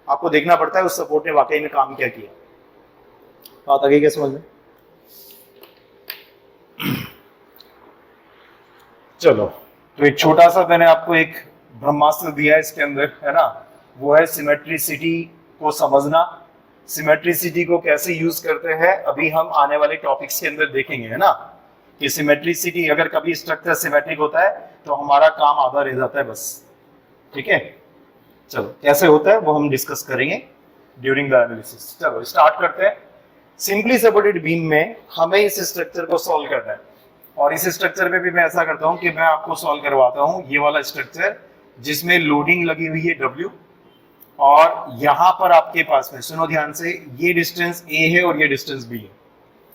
आपको देखना पड़ता है उस सपोर्ट ने वाकई में काम क्या किया। बात आ गई क्या समझ में? चलो, तो एक छोटा सा मैंने आपको एक ब्रह्मास्त्र दिया है इसके अंदर, है ना, वो है सिमेट्रिसिटी को समझना। सिमेट्रिसिटी को कैसे यूज करते हैं अभी हम आने वाले टॉपिक्स के अंदर देखेंगे, है ना, कि सिमेट्रिसिटी, अगर कभी स्ट्रक्चर सिमेट्रिक होता है तो हमारा काम आधा रह जाता है बस, ठीक है। चलो कैसे होता है वो हम डिस्कस करेंगे ड्यूरिंग द एनालिसिस। चलो स्टार्ट करते हैं। सिंपली सपोर्टेड बीम में हमें इस स्ट्रक्चर को सॉल्व करना है, और इस स्ट्रक्चर पे भी मैं ऐसा करता हूं कि मैं आपको सॉल्व करवाता हूं ये वाला स्ट्रक्चर जिसमें लोडिंग लगी हुई है W, और यहां पर आपके पास में सुनो ध्यान से, ये डिस्टेंस ए है और ये डिस्टेंस बी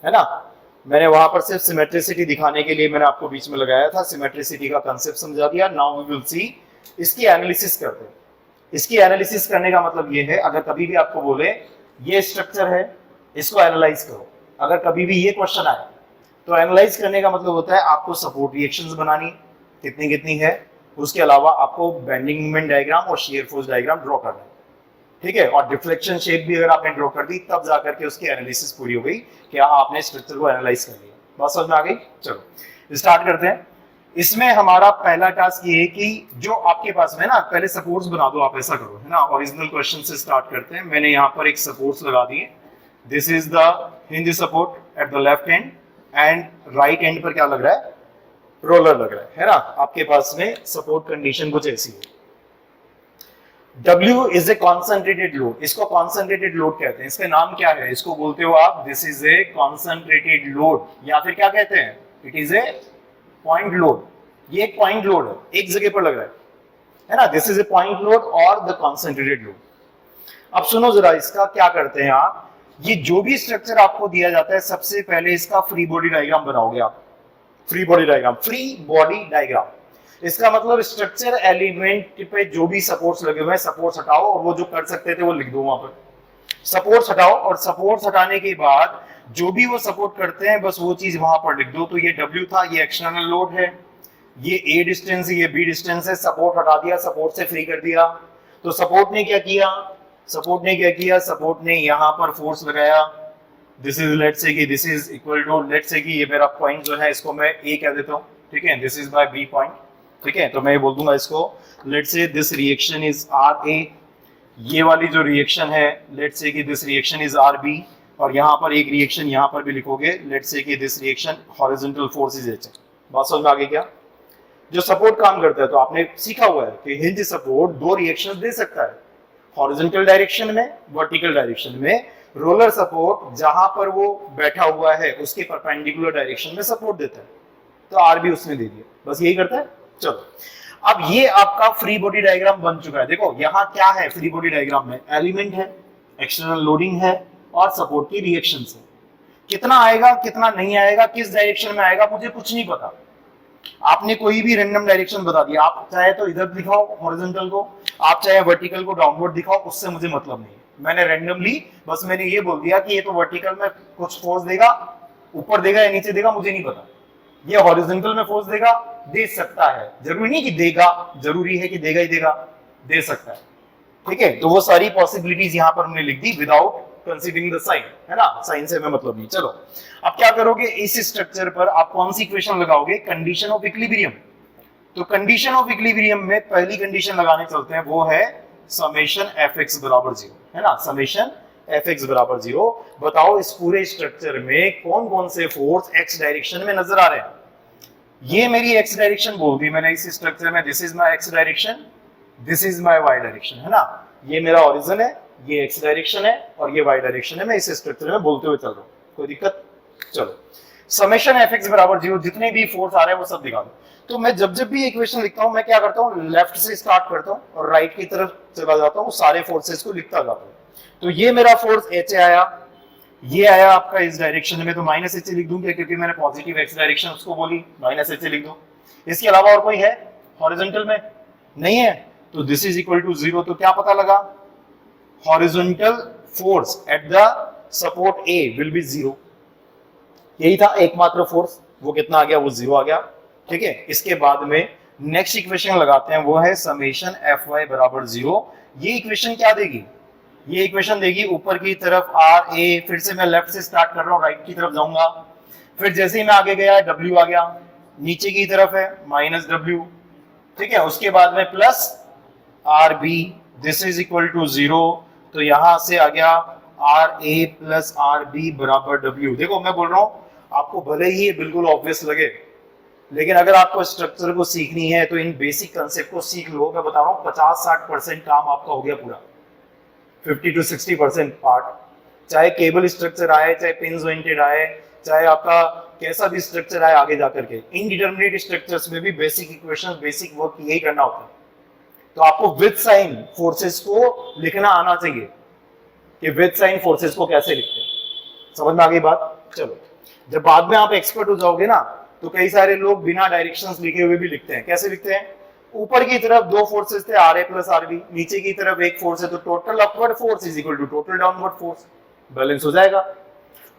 है ना। मैंने वहां पर सिर्फ सिमेट्रिसिटी दिखाने के लिए मैंने आपको बीच में लगाया था, सिमेट्रिसिटी का कंसेप्ट समझा दिया। नाउ वी विल सी इसकी एनालिसिस करते हैं। इसकी एनालिसिस करने का मतलब ये है, अगर कभी भी आपको बोले ये स्ट्रक्चर है, इसको एनालाइज करो, अगर कभी भी ये क्वेश्चन आए तो एनालाइज करने का मतलब होता है आपको सपोर्ट रिएक्शंस बनानी कितनी कितनी है, उसके अलावा आपको बेंडिंग मोमेंट डायग्राम और शियर फोर्स डायग्राम ड्रॉ करना है, ठीक है। और डिफ्लेक्शन शेप भी अगर आपने ड्रॉ कर दी तब जाकर के उसकी एनालिसिस पूरी हो गई कि हाँ आपने स्ट्रक्चर को एनालाइज कर लिया। बात समझ में आ गई? चलो स्टार्ट करते हैं। इसमें हमारा पहला टास्क ये है कि जो आपके पास में ना, पहले सपोर्ट्स बना दो, आप ऐसा करो है ना। ओरिजिनल क्वेश्चन से स्टार्ट करते हैं। मैंने यहाँ पर एक सपोर्ट्स लगा दिए। This is the hinge support at the left hand and right hand पर क्या लग रहा है? रोलर लग रहा है ना। आपके पास में सपोर्ट कंडीशन कुछ ऐसी है। W is a concentrated load, इसको कॉन्सेंट्रेटेड लोड कहते हैं। इसका नाम क्या है? इसको बोलते हो आप this is a concentrated load, या फिर क्या कहते हैं? It is a point load. ये एक पॉइंट लोड है, एक जगह पर लग रहा है ना। This is a point load और द कॉन्सेंट्रेटेड लोड। अब सुनो जरा, इसका क्या करते हैं आप, ये जो भी स्ट्रक्चर आपको दिया जाता है सबसे पहले इसका फ्री बॉडी डायग्राम बनाओगे आप। Free body diagram, free body diagram, इसका मतलब स्ट्रक्चर एलिमेंट पे जो भी सपोर्ट्स लगे हुए हैं सपोर्ट्स हटाओ, और वो जो कर सकते थे वो लिख दो वहां पर। सपोर्ट्स हटाओ, और सपोर्ट्स हटाने के बाद जो भी वो सपोर्ट करते हैं बस वो चीज वहां पर लिख दो। तो ये W था, ये एक्सटर्नल लोड है, ये A डिस्टेंस है, ये B डिस्टेंस है। सपोर्ट हटा दिया, सपोर्ट से फ्री कर दिया। तो सपोर्ट ने क्या किया? सपोर्ट ने क्या किया? सपोर्ट ने यहाँ पर फोर्स लगाया। दिस इज लेट्स से कि this is equal to, let's say कि ये मेरा पॉइंट जो है इसको मैं A कह देता हूँ, ठीक है। This is my B point, ठीक है। तो मैं ये बोल दूंगा इसको, let's say this reaction is RA, ये वाली जो रिएक्शन है लेट्स से कि दिस रिएक्शन इज RB, और यहाँ पर एक रिएक्शन यहाँ पर भी लिखोगे, लेट्स से कि this reaction horizontal force is H। बात समझ में आ गई क्या? जो सपोर्ट काम करता है, तो आपने सीखा हुआ है कि हिंज सपोर्ट दो रिएक्शंस दे सकता है, हॉरिजॉन्टल डायरेक्शन में, वर्टिकल डायरेक्शन में। रोलर सपोर्ट जहां पर वो बैठा हुआ है उसके परपेंडिकुलर डायरेक्शन में सपोर्ट देता है, तो RB उसने दे दिया, बस यही करता है। चलो अब ये आपका फ्री बॉडी डायग्राम बन चुका है। देखो यहाँ क्या है फ्री बॉडी डायग्राम में, एलिमेंट है, एक्सटर्नल लोडिंग है और सपोर्ट की रिएक्शन है। कितना आएगा कितना नहीं आएगा, किस डायरेक्शन में आएगा, मुझे कुछ नहीं पता। आपने कोई भी रैंडम डायरेक्शन बता दिया, आप चाहे तो इधर दिखाओ हॉरिजॉन्टल को, आप चाहे वर्टिकल को डाउनवर्ड दिखाओ, उससे मुझे मतलब नहीं है। मैंने रैंडमली बस मैंने ये बोल दिया कि ये तो वर्टिकल में कुछ फोर्स देगा, ऊपर देगा या नीचे देगा मुझे नहीं पता। ये हॉरिजॉन्टल में फोर्स देगा, दे सकता है, जरूरी नहीं कि देगा, जरूरी है कि देगा ही देगा, दे सकता है, ठीक है। तो वो सारी पॉसिबिलिटीज यहाँ पर हमने लिख दी विदाउट कंसीडरिंग द साइन, है ना। साइन से हमें मतलब नहीं। चलो अब क्या करोगे, इस स्ट्रक्चर पर आप कौन सी इक्वेशन लगाओगे? Condition of equilibrium. तो कंडीशन ऑफ इक्विलिब्रियम में पहली कंडीशन लगाने चलते हैं, वो है समेशन Fx बराबर 0, है ना। समेशन Fx बराबर 0। बताओ इस पूरे स्ट्रक्चर में कौन कौन से फोर्स x डायरेक्शन में नजर आ रहे हैं? ये मेरी x डायरेक्शन बोल दी मैंने इस स्ट्रक्चर में, this is my x direction, this is my y direction, है ना। ये मेरा ओरिजिन है, ये x डायरेक्शन है और ये y डायरेक्शन है। मैं इस स्ट्रक्चर में बोलते हुए चल रहा हूं, कोई दिक्कत? चलो समेशन Fx बराबर 0, जितने भी फोर्स आ रहे हैं वो सब दिखा दो। तो मैं जब जब भी इक्वेशन लिखता हूं मैं क्या करता हूं, लेफ्ट से स्टार्ट करता हूं और राइट की तरफ चला जाता हूं, सारे फोर्सेस को लिखता जाता हूं। तो ये मेरा फोर्स H आया, ये आया आपका इस डायरेक्शन में, तो माइनस H लिख दूंगा क्योंकि मैंने पॉजिटिव x डायरेक्शन उसको बोली, माइनस H लिख दो। इसके अलावा और कोई है हॉरिजॉन्टल में? नहीं है, तो दिस इज इक्वल टू 0। तो क्या पता लगा, horizontal force at the support A will be 0। यही था एकमात्र फोर्स, वो कितना आ गया, वो 0 आ गया, ठीक है। इसके बाद में नेक्स्ट इक्वेशन लगाते हैं, वो है समेशन Fy बराबर 0। ये इक्वेशन क्या देगी, ये इक्वेशन देगी ऊपर की तरफ RA, फिर से मैं लेफ्ट से स्टार्ट कर रहा हूं, राइट की तरफ जाऊंगा, फिर जैसे ही मैं आगे गया W आ गया, नीचे की तरफ है माइनस W, ठीक है। उसके बाद में plus RB, this is equal to 0। तो यहां से आ गया RA प्लस RB बराबर W। देखो मैं बोल रहा हूं आपको भले ही ये बिल्कुल ऑब्वियस लगे, लेकिन अगर आपको स्ट्रक्चर को सीखनी है तो इन बेसिक कंसेप्ट को सीख लो। मैं बता रहा हूं 50-60% काम आपका हो गया पूरा, 50 to 60% पार्ट। चाहे केबल स्ट्रक्चर आए, चाहे पिन जॉइंटेड आए, चाहे आपका कैसा भी स्ट्रक्चर आए आगे जाकर के, इनडिटरमिनेट स्ट्रक्चर्स में भी बेसिक इक्वेशन, बेसिक वर्क यही करना होता है, तो आपको विद साइन फोर्सेस को लिखना आना चाहिए कि विद साइन फोर्सेस को कैसे लिखते हैं। समझ में आ गई बात? चलो, जब बाद में आप एक्सपर्ट हो जाओगे ना तो कई सारे लोग बिना डायरेक्शंस लिखे हुए भी लिखते हैं। कैसे लिखते हैं? ऊपर की तरफ दो फोर्सेस थे R A plus R B, नीचे की तरफ एक फोर्स है तो total upward force is equal to total downward force, balance हो जाएगा।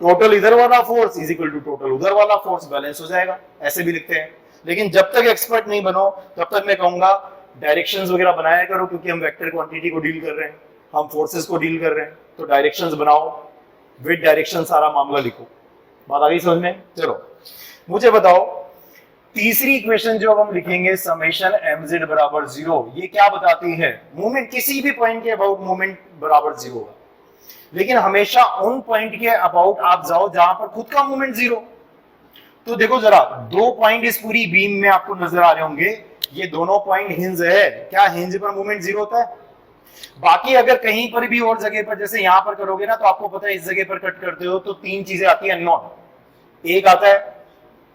टोटल इधर वाला force is equal to total उधर वाला फोर्स, बैलेंस हो जाएगा। ऐसे भी लिखते हैं। लेकिन जब तक एक्सपर्ट नहीं बनो तब तक मैं कहूंगा डायरेक्शंस वगैरह बनाया करो, क्योंकि हम वेक्टर क्वांटिटी को डील कर रहे हैं, हम फोर्सेस को डील कर रहे हैं, तो डायरेक्शंस बनाओ, विद डायरेक्शन सारा मामला लिखो। बात आ गई समझ में? चलो मुझे बताओ, तीसरी इक्वेशन जो अब हम लिखेंगे समेशन mz बराबर 0, ये क्या बताती है? मूवमेंट किसी भी पॉइंट के अबाउट मूवमेंट बराबर 0 होगा, लेकिन हमेशा उन पॉइंट के अबाउट आप जाओ जहां पर खुद का मूवमेंट 0। तो देखो जरा, दो पॉइंट इस पूरी बीम में आपको नजर आ रहे होंगे, ये दोनों पॉइंट हिंज है। क्या हिंज पर मूवमेंट 0 होता है? बाकी अगर कहीं पर भी और जगह पर, जैसे यहां पर करोगे ना, तो आपको पता है इस जगह पर कट करते हो तो तीन चीजें आती है अननोन।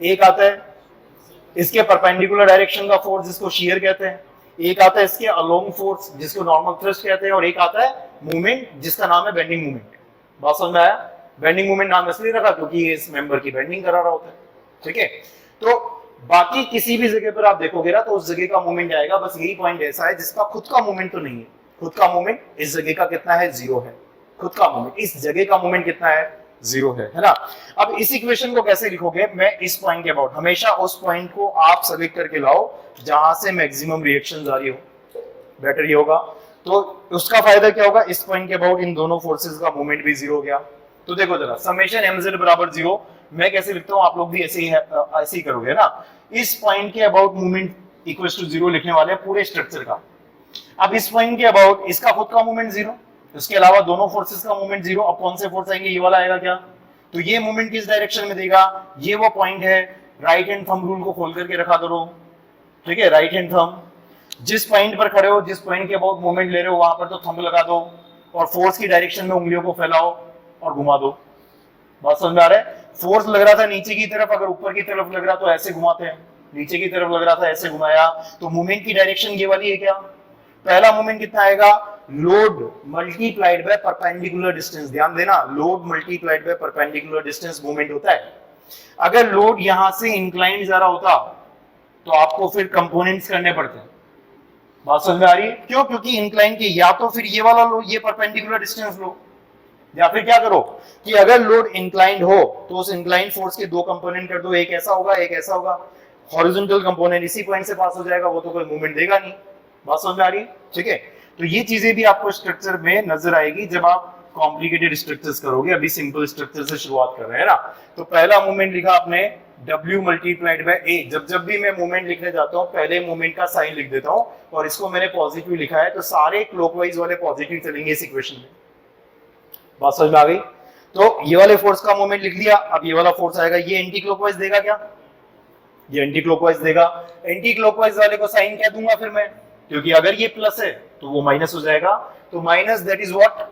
एक आता है इसके परपेंडिकुलर डायरेक्शन का फोर्स जिसको शियर कहते हैं, एक आता है इसके अलोंग फोर्स जिसको नॉर्मल थ्रस्ट कहते हैं, और एक आता है मूवमेंट जिसका नाम है बेंडिंग मूवमेंट। बात समझ में आया? बेंडिंग मूवमेंट नाम इसलिए रखा क्योंकि ये इस मेंबर की बेंडिंग करा रहा होता है। ठीक है, तो बाकी किसी भी जगह पर आप देखोगे ना तो उस जगह का मूवमेंट आएगा। बस यही पॉइंट ऐसा है जिसका खुद का मूवमेंट तो नहीं है। खुद का मूवमेंट इस जगह का कितना है? 0 है। खुद का मूवमेंट इस जगह का मूवमेंट कितना है? 0 है ना? अब इस इक्वेशन को कैसे लिखोगे? मैं इस पॉइंट के अबाउट हमेशा उस पॉइंट को आप सेलेक्ट करके लाओ जहां से मैक्सिमम रिएक्शन जारी हो, बेटर ये होगा। तो उसका फायदा क्या होगा? इस पॉइंट के अबाउट इन दोनों फोर्सेस का मूवमेंट भी 0 हो गया। तो देखो जरा, समेशन mz बराबर 0 मैं कैसे लिखता हूं, आप लोग भी ऐसे ही करोगे ना। इस पॉइंट के अबाउट मूवमेंट इक्वल्स टू 0 लिखने वाले हैं पूरे स्ट्रक्चर का। अब इस पॉइंट के अबाउट इसका खुद का मूवमेंट 0, उसके अलावा दोनों फोर्सेस का मूवमेंट 0। अब कौन से फोर्स आएंगे? ये वाला आएगा क्या? तो ये मूवमेंट किस डायरेक्शन में देगा? ये वो पॉइंट है। राइट हैंड थंब रूल को खोल करके रखा करो। ठीक है, राइट हैंड थंब, जिस पॉइंट पर खड़े हो, जिस पॉइंट के अबाउट मूवमेंट ले रहे हो वहां पर तो थंब लगा दो और फोर्स की डायरेक्शन में उंगलियों को फैलाओ और घुमा दो। बात समझ में आ रहा है? फोर्स लग रहा था नीचे की तरफ, अगर ऊपर की तरफ लग रहा तो ऐसे घुमाते हैं, नीचे की तरफ लग रहा था ऐसे घुमाया, तो मूवमेंट की डायरेक्शन ये वाली है क्या? पहला मूवमेंट कितना आएगा? Load multiplied by perpendicular distance. ध्यान देना, load multiplied by perpendicular distance movement होता है। अगर लोड यहां से इंक्लाइंड जा रहा होता तो आपको फिर कंपोनेंट्स करने पड़ते हैं। बात समझ में आ रही है? क्यों? क्योंकि इंक्लाइन के या तो फिर ये वाला लो, ये परपेंडिकुलर डिस्टेंस लो, या फिर क्या करो कि अगर लोड इंक्लाइंड हो तो उस इंक्लाइंड फोर्स के दो कंपोनेंट कर दो, एक ऐसा होगा एक ऐसा होगा। हॉरिजॉन्टल कंपोनेंट इसी पॉइंट से पास हो जाएगा, वो तो कोई मूवमेंट देगा नहीं। बात समझ में आ रही है? ठीक है, तो ये चीजें भी आपको स्ट्रक्चर में नजर आएगी जब आप कॉम्प्लिकेटेड स्ट्रक्चर्स करोगे। अभी सिंपल स्ट्रक्चर से शुरुआत कर रहे हैं ना। तो पहला मूवमेंट लिखा आपने W मल्टीप्लाइड बाय A। जब भी मैं मूवमेंट लिखने जाता हूं पहले मूवमेंट का साइन लिख देता हूं, और इसको मैंने पॉजिटिव लिखा है तो सारे क्लॉकवाइज वाले पॉजिटिव चलेंगे इस इक्वेशन में। बात समझ में आ गई? तो ये वाले फोर्स का मूवमेंट लिख लिया। अब ये वाला फोर्स आएगा, ये एंटी क्लॉकवाइज देगा क्या? ये एंटी क्लॉकवाइज देगा। एंटी क्लॉकवाइज वाले को साइन क्या दूंगा फिर मैं? क्योंकि अगर ये प्लस है तो वो माइनस हो जाएगा, तो minus that is what?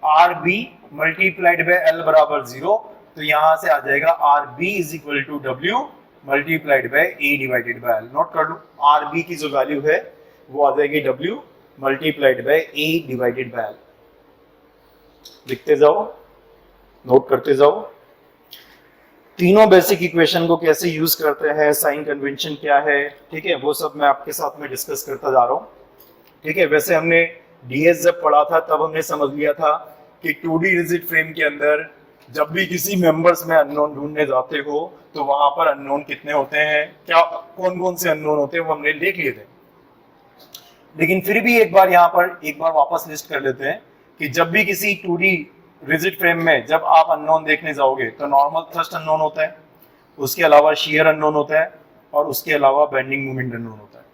RB multiplied by L बराबर 0। तो यहां से आ जाएगा RB is equal to W multiplied by A divided by L। Note कर लो, RB की जो वैल्यू है वो आ जाएगी W multiplied by A divided by L। लिखते जाओ, नोट करते जाओ। तीनों बेसिक इक्वेशन को कैसे यूज करते हैं, साइन कन्वेंशन क्या है, ठीक है, वो सब मैं आपके साथ में डिस्कस करता जा रहा हूँ। ठीक है, वैसे हमने डीएस जब पढ़ा था तब हमने समझ लिया था कि 2D रिजिड फ्रेम के अंदर जब भी किसी मेंबर्स में अननोन ढूंढने जाते हो तो वहां पर अननोन कितने होते हैं, क्या कौन कौन से अननोन होते हैं, वो हमने देख लिए थे। लेकिन फिर भी एक बार यहाँ पर एक बार वापस लिस्ट कर लेते हैं कि जब भी किसी 2D रिजिड फ्रेम में जब आप अननोन देखने जाओगे तो नॉर्मल थ्रस्ट अननोन होता है, उसके अलावा शियर अननोन होता है, और उसके अलावा बेंडिंग मोमेंट अननोन होता है।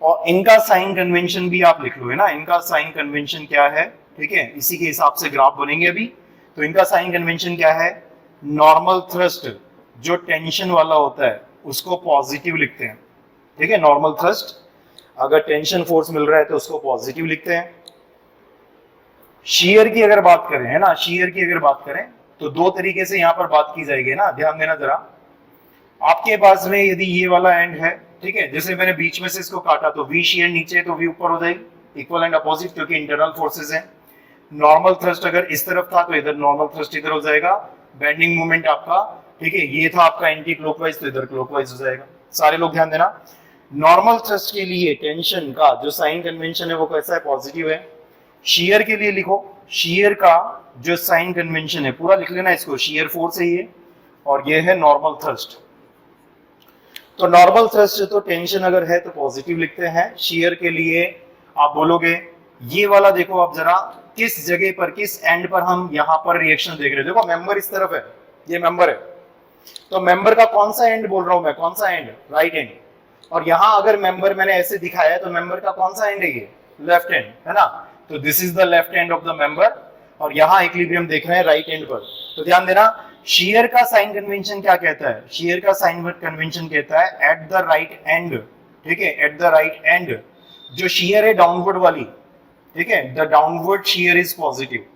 और इनका साइन कन्वेंशन भी आप लिख लो, है ना। इनका साइन कन्वेंशन क्या है, ठीक है, इसी के हिसाब से ग्राफ बनेंगे अभी। तो इनका साइन कन्वेंशन क्या है? नॉर्मल थ्रस्ट जो टेंशन वाला होता है उसको पॉजिटिव लिखते हैं। ठीक है, नॉर्मल थ्रस्ट अगर टेंशन फोर्स मिल रहा है तो उसको पॉजिटिव लिखते हैं। शियर की अगर बात करें, है ना, शियर की अगर बात करें तो दो तरीके से यहां पर बात की जाएगी ना, ध्यान देना जरा। आपके पास में यदि ये वाला एंड है ठीक है, जैसे मैंने बीच में से इसको काटा तो V शेयर नीचे तो V ऊपर हो जाएगी, इक्वल एंड अपोजिट क्योंकि इंटरनल फोर्सेस हैं। नॉर्मल थ्रस्ट अगर इस तरफ था तो इधर नॉर्मल थ्रस्ट इधर हो जाएगा, बेंडिंग मोमेंट आपका, ठीक है, ये था आपका एंटी क्लॉकवाइज तो इधर क्लॉकवाइज हो जाएगा। सारे लोग ध्यान देना, नॉर्मल थ्रस्ट के लिए टेंशन का जो साइन कन्वेंशन है वो कैसा है, पॉजिटिव है। शियर के लिए लिखो, शियर का जो साइन कन्वेंशन है पूरा लिख लेना इसको, शियर फोर्स है ये, और ये है नॉर्मल थ्रस्ट। तो नॉर्मल थ्रस्ट तो टेंशन अगर है तो पॉजिटिव लिखते हैं। शियर के लिए आप बोलोगे ये वाला देखो आप जरा किस जगह पर, किस एंड पर हम यहाँ पर रिएक्शन देख रहे हैं। देखो मेंबर इस तरफ है, ये मेंबर है, तो मेंबर का कौन सा एंड बोल रहा हूं मैं, कौन सा एंड, राइट एंड। और यहाँ अगर मेंबर मैंने ऐसे दिखाया है तो मेंबर का कौन सा एंड है, ये लेफ्ट एंड है ना, तो this is the left end of the member, और यहाँ इक्विलिब्रियम देख रहे हैं राइट एंड पर। तो ध्यान देना, शियर का साइन कन्वेंशन क्या कहता है, शियर का साइन कन्वेंशन कहता है एट द राइट एंड, ठीक है, एट द राइट एंड जो शियर है डाउनवर्ड वाली, ठीक है, the downward shear is positive,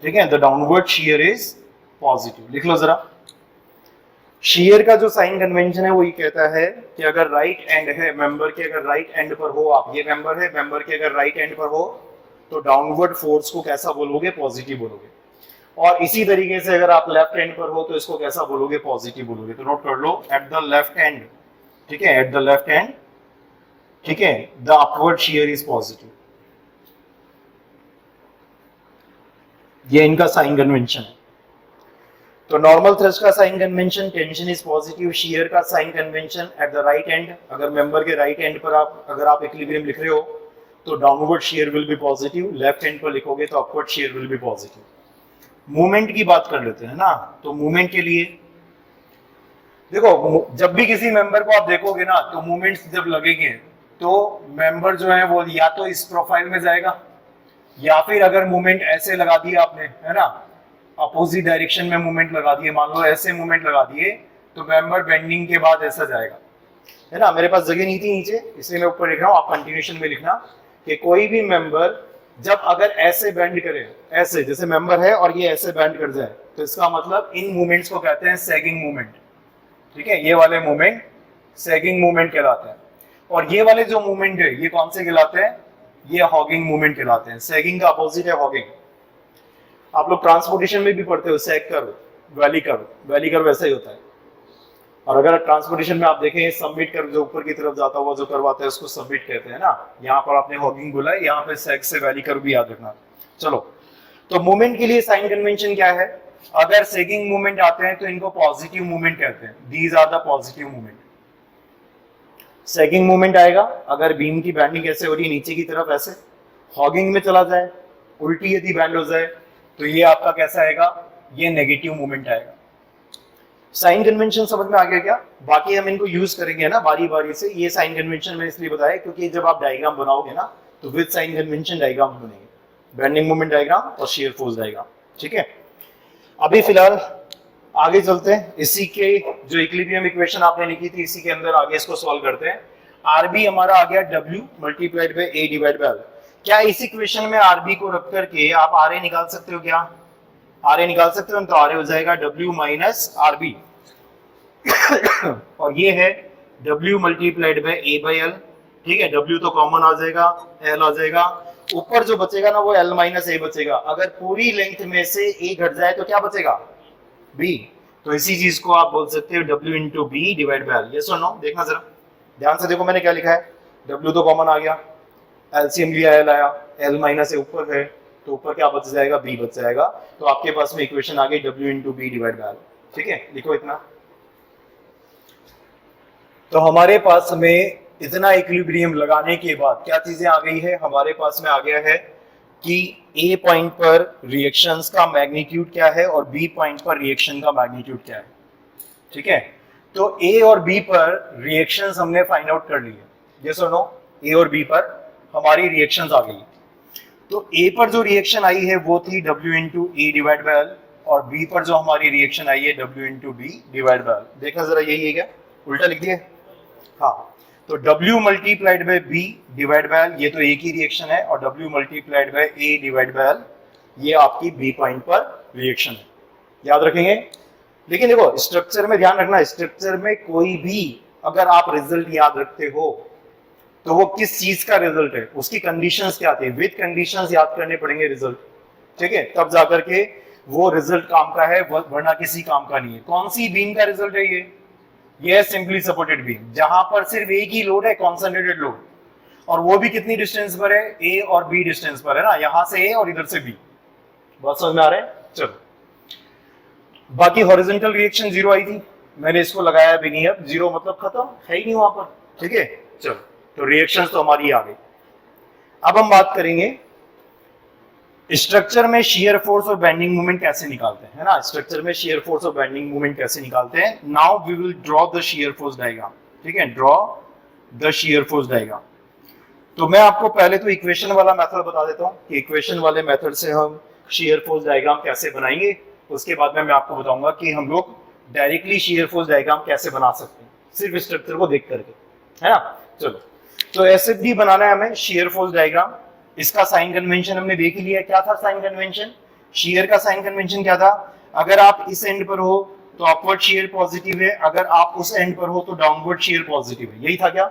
ठीक है, the downward shear is positive. लिख लो जरा, शियर का जो साइन कन्वेंशन है वो ये कहता है कि अगर राइट एंड है मेंबर के, अगर राइट एंड पर हो आप, ये मेंबर है, मेंबर के अगर राइट एंड पर हो तो डाउनवर्ड फोर्स को कैसा बोलोगे, पॉजिटिव बोलोगे। और इसी तरीके से अगर आप लेफ्ट एंड पर हो तो इसको कैसा बोलोगे, पॉजिटिव बोलोगे। तो नोट कर लो, एट द लेफ्ट एंड, ठीक है, एट द लेफ्ट एंड, ठीक है, the upward shear is positive. ये इनका साइन कन्वेंशन है। तो नॉर्मल थ्रस्ट का sign convention, tension is positive. Shear का sign convention at the right end, अगर मेंबर के राइट एंड पर आप, अगर आप इक्विलिब्रियम लिख रहे हो तो downward shear will be positive, left end पर लिखोगे तो upward shear will be positive. Movement की बात कर लेते हैं ना, तो मूवमेंट के लिए देखो, जब भी किसी मेंबर को आप देखोगे ना तो मूवमेंट्स जब लगेंगे तो मेंबर जो है वो या तो इस प्रोफाइल में जाएगा, या फिर अगर मूवमेंट ऐसे लगा दिया आपने, है ना, अपोजिट डायरेक्शन में मूवमेंट लगा दिए, मान लो ऐसे मूवमेंट लगा दिए तो मेंबर बेंडिंग के बाद ऐसा जाएगा, है ना। मेरे पास जगह नहीं थी नीचे इसलिए मैं ऊपर लिख रहा हूँ, आप कंटिन्यूएशन में लिखना कि कोई भी मेंबर जब अगर ऐसे बेंड करे, ऐसे जैसे मेंबर है और ये ऐसे बेंड कर जाए तो इसका मतलब इन मूवमेंट्स को कहते हैं सैगिंग मूवमेंट, ठीक है, ये वाले मूवमेंट सैगिंग मूवमेंट कहलाते हैं। और ये वाले जो मूवमेंट है ये कौन से कहलाते हैं, ये हॉगिंग मूवमेंट कहलाते हैं। सैगिंग का अपोजिट है हॉगिंग। आप लोग ट्रांसपोर्टेशन में भी पढ़ते हो, sag curve, valley curve, valley curve ऐसा ही होता है। और अगर ट्रांसपोर्टेशन में आप देखें सबमिट कर्व जो ऊपर की तरफ जाता हुआ जो कर्व आता है उसको सबमिट कहते हैं ना। यहाँ पर आपने हॉगिंग बोला है, यहाँ पे सैग से वैली कर्व भी याद रखना। चलो, तो मूवमेंट के लिए साइन कन्वेंशन क्या है, अगर सैगिंग मूवमेंट आते हैं तो इनको पॉजिटिव मूवमेंट कहते हैं, these are the positive movement. Sagging movement आएगा अगर बीम की बैंडिंग ऐसे हो रही है नीचे की तरफ ऐसे, हॉगिंग में चला जाए, उल्टी यदि बैंड हो जाए तो ये आपका कैसा आएगा, ये नेगेटिव मूवमेंट आएगा। साइन कन्वेंशन समझ में आ गया क्या, बाकी हम इनको यूज करेंगे ना बारी बारी से। ये साइन कन्वेंशन मैंने इसलिए बताया क्योंकि जब आप डायग्राम बनाओगे ना तो विद साइन कन्वेंशन डायग्राम बनेंगे, बेंडिंग मूवमेंट डायग्राम और शियर फोर्स डायग्राम, ठीक है। अभी फिलहाल आगे चलते हैं, इसी के जो इक्विलिब्रियम इक्वेशन आपने लिखी थी इसी के अंदर आगे इसको सॉल्व करते हैं। आरबी हमारा आ गया W multiplied by A divide by L। क्या इस इक्वेशन में आरबी को रख करके आप आरए निकाल सकते हो, क्या आरए निकाल सकते हो, तो आरए हो जाएगा W माइनस आरबी और ये है W multiplied by A by L, ठीक है। W तो कॉमन आ जाएगा, L आ जाएगा, ऊपर जो बचेगा ना वो L माइनस A बचेगा। अगर पूरी लेंथ में से A घट जाए तो क्या बचेगा, B। तो इसी चीज को आप बोल सकते हो W into B divide by L। ये सुनो, देखना जरा ध्यान से, देखो मैंने क्या लिखा है, W तो कॉमन आ गया, एलसीएम लिया L आया, L माइनस A ऊपर है तो ऊपर क्या बच जाएगा, B बच जाएगा। तो आपके पास में इक्वेशन आ गई W into B divide by L, ठीक है। लिखो इतना। तो हमारे पास में इतना इक्विलिब्रियम लगाने के बाद क्या चीजें आ गई है, हमारे पास में आ गया है कि A पॉइंट पर रिएक्शंस का मैग्नीट्यूड क्या है और B पॉइंट पर रिएक्शन का मैग्नीट्यूड क्या है, ठीक है। तो A और B पर रिएक्शंस हमने फाइंड आउट कर ली है, ये सुनो, A और B पर हमारी रिएक्शंस आ गई। तो A पर जो रिएक्शन आई है वो थी W into A divide by L और B पर जो हमारी रिएक्शन आई है W into B divide by L। देखना जरा, यही है क्या, उल्टा लिख दिया, हाँ। तो W multiplied bye B divide by L ये तो A की रिएक्शन है और W multiplied by A divide by L ये आपकी B पॉइंट पर रिएक्शन है, याद रखेंगे। लेकिन देखो स्ट्रक्चर में ध्यान रखना, स्ट्रक्चर में कोई भी अगर आप रिजल्ट याद रखते हो तो वो किस चीज का रिजल्ट है, उसकी कंडीशंस क्या थी, विद कंडीशंस याद करने पड़ेंगे रिजल्ट, ठीक है, तब जाकर के वो रिजल्ट काम का है, वरना किसी काम का नहीं है। कौन सी बीम का रिजल्ट है ये है सिंपली सपोर्टेड बीम, जहां पर सिर्फ एक ही लोड है, कॉन्सेंट्रेटेड लोड, और वो भी कितनी डिस्टेंस पर है, ए और बी डिस्टेंस पर है ना, यहां से ए और इधर से बी। बात समझ में आ रहा है? चलो, बाकी हॉरिजॉन्टल रिएक्शन जीरो आई थी, मैंने इसको लगाया भी नहीं, अब जीरो मतलब खत्म है ही नहीं वहां पर, ठीक है। चलो, तो रिएक्शंस तो हमारी आ गई। अब हम बात करेंगे स्ट्रक्चर में शियर फोर्स और बेंडिंग मोमेंट कैसे निकालते हैं, है ना, स्ट्रक्चर में शियर फोर्स और बेंडिंग मोमेंट कैसे निकालते हैं। Now we will draw the shear force diagram, ठीक है, draw the shear force diagram. तो मैं आपको पहले तो इक्वेशन वाला मेथड बता देता हूं कि इक्वेशन वाले मेथड से हम शियर फोर्स डायग्राम कैसे बनाएंगे, उसके बाद में मैं आपको बताऊंगा कि हम लोग डायरेक्टली शियर फोर्स डायग्राम कैसे बना सकते हैं सिर्फ स्ट्रक्चर को देख करके, है ना। चलो, तो ऐसे भी बनाना है हमें शियर फोर्स डायग्राम। इसका साइन कन्वेंशन हमने देख लिया, क्या था साइन कन्वेंशन, शियर का साइन कन्वेंशन क्या था, अगर आप इस एंड पर हो तो अपवर्ड शियर पॉजिटिव है, अगर आप उस एंड पर हो तो डाउनवर्ड शियर पॉजिटिव है, यही था क्या,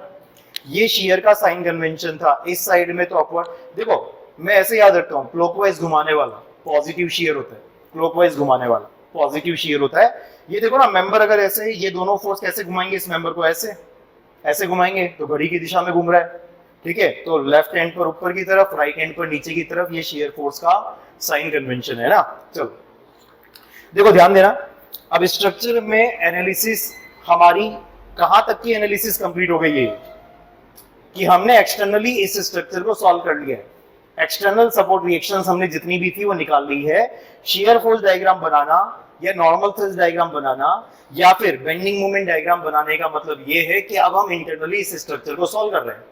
ये शियर का साइन कन्वेंशन था। इस साइड में तो अपवर्ड, देखो मैं ऐसे याद रखता हूं, क्लॉकवाइज घुमाने वाला पॉजिटिव शियर होता है, क्लॉकवाइज घुमाने वाला पॉजिटिव शियर होता है। ये देखो ना, मेंबर अगर ऐसे, ये दोनों फोर्स कैसे घुमाएंगे, इस मेंबर को ऐसे ऐसे घुमाएंगे तो घड़ी की दिशा में घूम रहा है, ठीक है, तो लेफ्ट हैंड पर ऊपर की तरफ, राइट हैंड पर नीचे की तरफ, ये शियर फोर्स का साइन कन्वेंशन है ना। चलो देखो ध्यान देना, अब स्ट्रक्चर में एनालिसिस हमारी कहां तक की एनालिसिस कंप्लीट हो गई है कि हमने एक्सटर्नली इस स्ट्रक्चर को सॉल्व कर लिया है, एक्सटर्नल सपोर्ट रिएक्शंस हमने जितनी भी थी वो निकाल ली है। शियर फोर्स डायग्राम बनाना या नॉर्मल थ्रस्ट डायग्राम बनाना या फिर बेंडिंग मोमेंट डायग्राम बनाने का मतलब ये है कि अब हम इंटरनली इस स्ट्रक्चर को सॉल्व कर रहे हैं।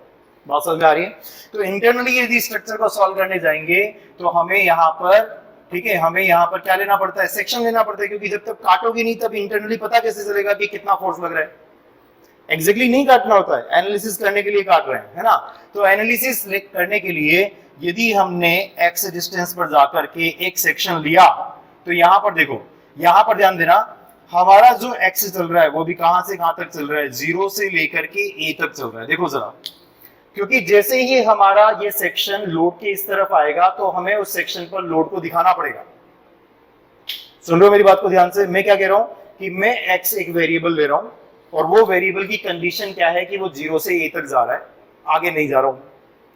बात समझ में आ रही है? तो इंटरनली यदि स्ट्रक्चर को सॉल्व करने जाएंगे तो हमें यहाँ पर, ठीक है, हमें यहाँ पर क्या लेना पड़ता है, सेक्शन लेना पड़ता है, क्योंकि जब तक काटोगे नहीं तब इंटरनली पता कैसे चलेगा कि कितना फोर्स लग रहा है। एग्जैक्टली नहीं काटना होता है, एनालिसिस करने के लिए काट रहे हैं, है ना। तो एनालिसिस करने के लिए यदि हमने एक्स डिस्टेंस पर जाकर के एक सेक्शन लिया तो यहाँ पर देखो, यहाँ पर ध्यान देना, हमारा जो एक्स चल रहा है वो भी कहां से कहां तक चल रहा है, जीरो से लेकर के ए तक चल रहा है। देखो जरा, क्योंकि जैसे ही हमारा ये सेक्शन लोड के इस तरफ आएगा तो हमें उस सेक्शन पर लोड को दिखाना पड़ेगा। सुन रहे हो मेरी बात को ध्यान से, मैं क्या कह रहा हूं कि मैं एक्स एक वेरिएबल ले रहा हूं और वो वेरिएबल की कंडीशन क्या है कि वो जीरो से ए तक जा रहा है, आगे नहीं जा रहा हूं।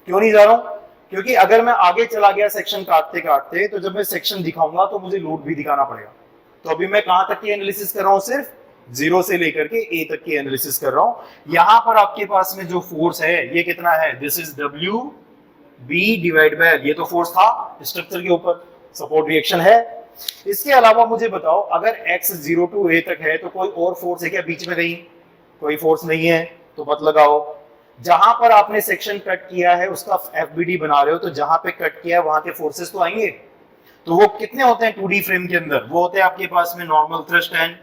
क्यों नहीं जा रहा हूं? क्योंकि अगर मैं आगे चला गया सेक्शन काटते काटते तो जब मैं सेक्शन दिखाऊंगा तो मुझे लोड भी दिखाना पड़ेगा। तो अभी मैं कहां तक की एनालिसिस कर रहा हूं, सिर्फ जीरो से लेकर के ए तक की एनालिसिस कर रहा हूं। यहां पर आपके पास में जो फोर्स है ये कितना है, this is W B divide by, ये तो फोर्स था स्ट्रक्चर के ऊपर, सपोर्ट रिएक्शन है। इसके अलावा मुझे बताओ, अगर x 0 टू a तक है तो कोई और फोर्स है क्या बीच में? कहीं कोई फोर्स नहीं है, तो मत लगाओ। जहां पर आपने सेक्शन कट किया है उसका FBD बना रहे हो, तो जहां पे कट किया है वहां के फोर्सेस तो आएंगे। तो वो कितने होते हैं 2D फ्रेम के अंदर? वो होते हैं आपके पास में नॉर्मल थ्रस्ट एंड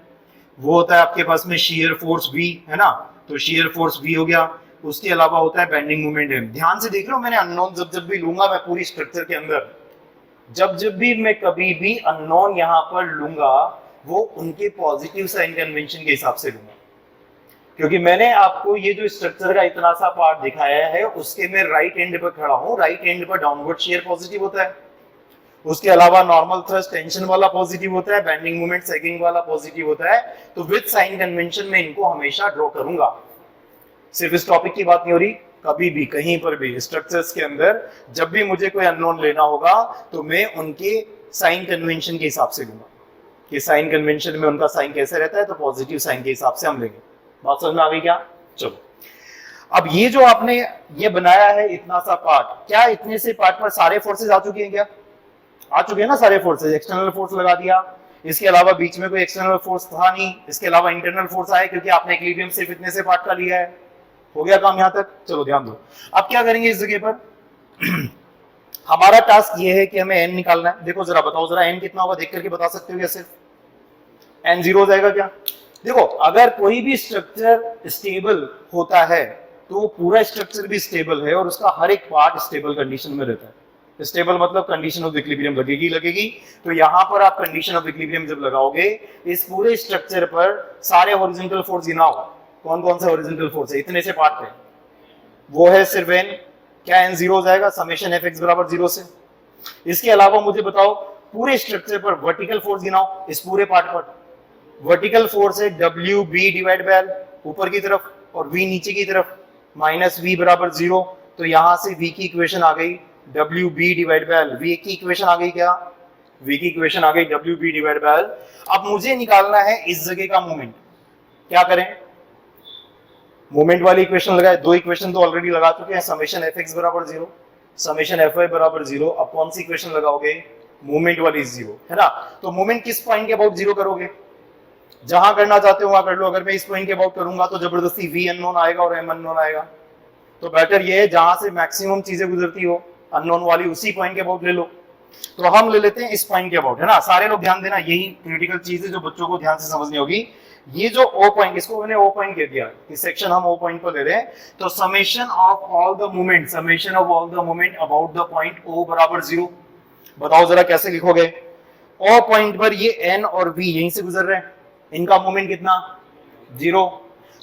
वो होता है आपके पास में शियर फोर्स V, है ना। तो शियर फोर्स V हो गया, उसके अलावा होता है बेंडिंग मोमेंट M। ध्यान से देख लो, मैंने अननोन जब भी लूंगा मैं पूरी स्ट्रक्चर के अंदर, जब भी मैं कभी भी अननोन यहां पर लूंगा वो उनके पॉजिटिव साइन कन्वेंशन के हिसाब से लूंगा, क्योंकि मैंने आपको ये जो स्ट्रक्चर का इतना सा पार्ट दिखाया है उसके मैं राइट एंड पर खड़ा हूं, राइट एंड पर डाउनवर्ड शियर पॉजिटिव होता है, उसके अलावा नॉर्मल थ्रस्ट टेंशन वाला पॉजिटिव होता है, बेंडिंग मोमेंट सेगिंग वाला पॉजिटिव होता है। तो विद साइन कन्वेंशन में इनको हमेशा ड्रॉ करूंगा। सिर्फ इस टॉपिक की बात नहीं हो रही, कभी भी कहीं पर भी स्ट्रक्चर्स के अंदर जब भी मुझे कोई अननोन लेना होगा तो मैं उनके साइन कन्वेंशन के हिसाब से लूंगा कि साइन कन्वेंशन में उनका साइन कैसे रहता है, तो पॉजिटिव साइन के हिसाब से हम लेंगे। बात समझ में आ गई क्या? चलो, अब ये जो आपने ये बनाया है इतना सा पार्ट, क्या इतने से पार्ट पर सारे फोर्सेज आ चुके हैं? क्या आ चुके हैं ना सारे फोर्सेज। एक्सटर्नल फोर्स लगा दिया, इसके अलावा बीच में कोई एक्सटर्नल फोर्स था नहीं, इसके अलावा इंटरनल फोर्स आया क्योंकि आपने इक्विलिब्रियम सिर्फ इतने से पार्ट का लिया है। हो गया काम यहां तक? चलो ध्यान दो, अब क्या करेंगे इस जगह पर हमारा टास्क ये है कि हमें एन निकालना है। देखो जरा बताओ, जरा एन कितना होगा देख करके बता सकते हो क्या? सिर्फ एन 0 हो जाएगा क्या? देखो, अगर कोई भी स्ट्रक्चर स्टेबल होता है तो वो पूरा स्ट्रक्चर भी स्टेबल है और उसका हर एक पार्ट स्टेबल कंडीशन में रहता है। स्टेबल मतलब कंडीशन ऑफ इक्विलिब्रियम लगेगी। तो यहां पर आप कंडीशन ऑफ इक्विलिब्रियम जब लगाओगे, इस पूरे स्ट्रक्चर पर सारे हॉरिजॉन्टल फोर्स गिनाओ, कौन कौन सा हॉरिजॉन्टल फोर्स है इतने से पार्ट पे, वो है सिर्फ n, क्या n जीरो हो जाएगा समेशन एफ एक्स बराबर 0 से। इसके अलावा मुझे बताओ पूरे स्ट्रक्चर पर वर्टिकल फोर्स गिनाओ, इस पूरे पार्ट पर वर्टिकल फोर्स है W B divide by L ऊपर की तरफ और v नीचे की तरफ, माइनस v बराबर 0, तो यहां से v की इक्वेशन आ गई W B divide by L, v की इक्वेशन आ गई क्या, v की इक्वेशन आ गई W B divide by L. अब मुझे निकालना है इस जगह का मोमेंट, क्या करें, मोमेंट वाली इक्वेशन लगाए, दो इक्वेशन तो ऑलरेडी लगा चुके हैं, समेशन एफ एक्स बराबर 0, समेशन एफ वाई बराबर 0, अब कौन सी इक्वेशन लगाओगे, मोमेंट वाली 0 है ना। तो मोमेंट किस पॉइंट के अबाउट 0 करोगे, जहां करना चाहते हो वहां कर लो, अगर मैं इस पॉइंट के अबाउट करूंगा तो जबरदस्ती v अननोन आएगा और m अननोन आएगा, तो बेटर ये है जहां से मैक्सिमम चीजें गुजरती हो अननोन वाली उसी पॉइंट के अबाउट ले लो। तो हम ले लेते हैं इस पॉइंट के अबाउट, है ना। सारे लोग ध्यान देना, यही क्रिटिकल चीज है जो बच्चों को ध्यान से समझनी होगी। ये जो O पॉइंट, इसको मैंने O पॉइंट कह दिया, इस सेक्शन हम O पॉइंट पर ले रहे हैं, तो summation of all the moment, summation of all the moment about the point O बराबर 0। बताओ जरा कैसे लिखोगे, O पॉइंट पर ये N और V यहीं से गुजर रहे हैं, इनका मोमेंट कितना 0,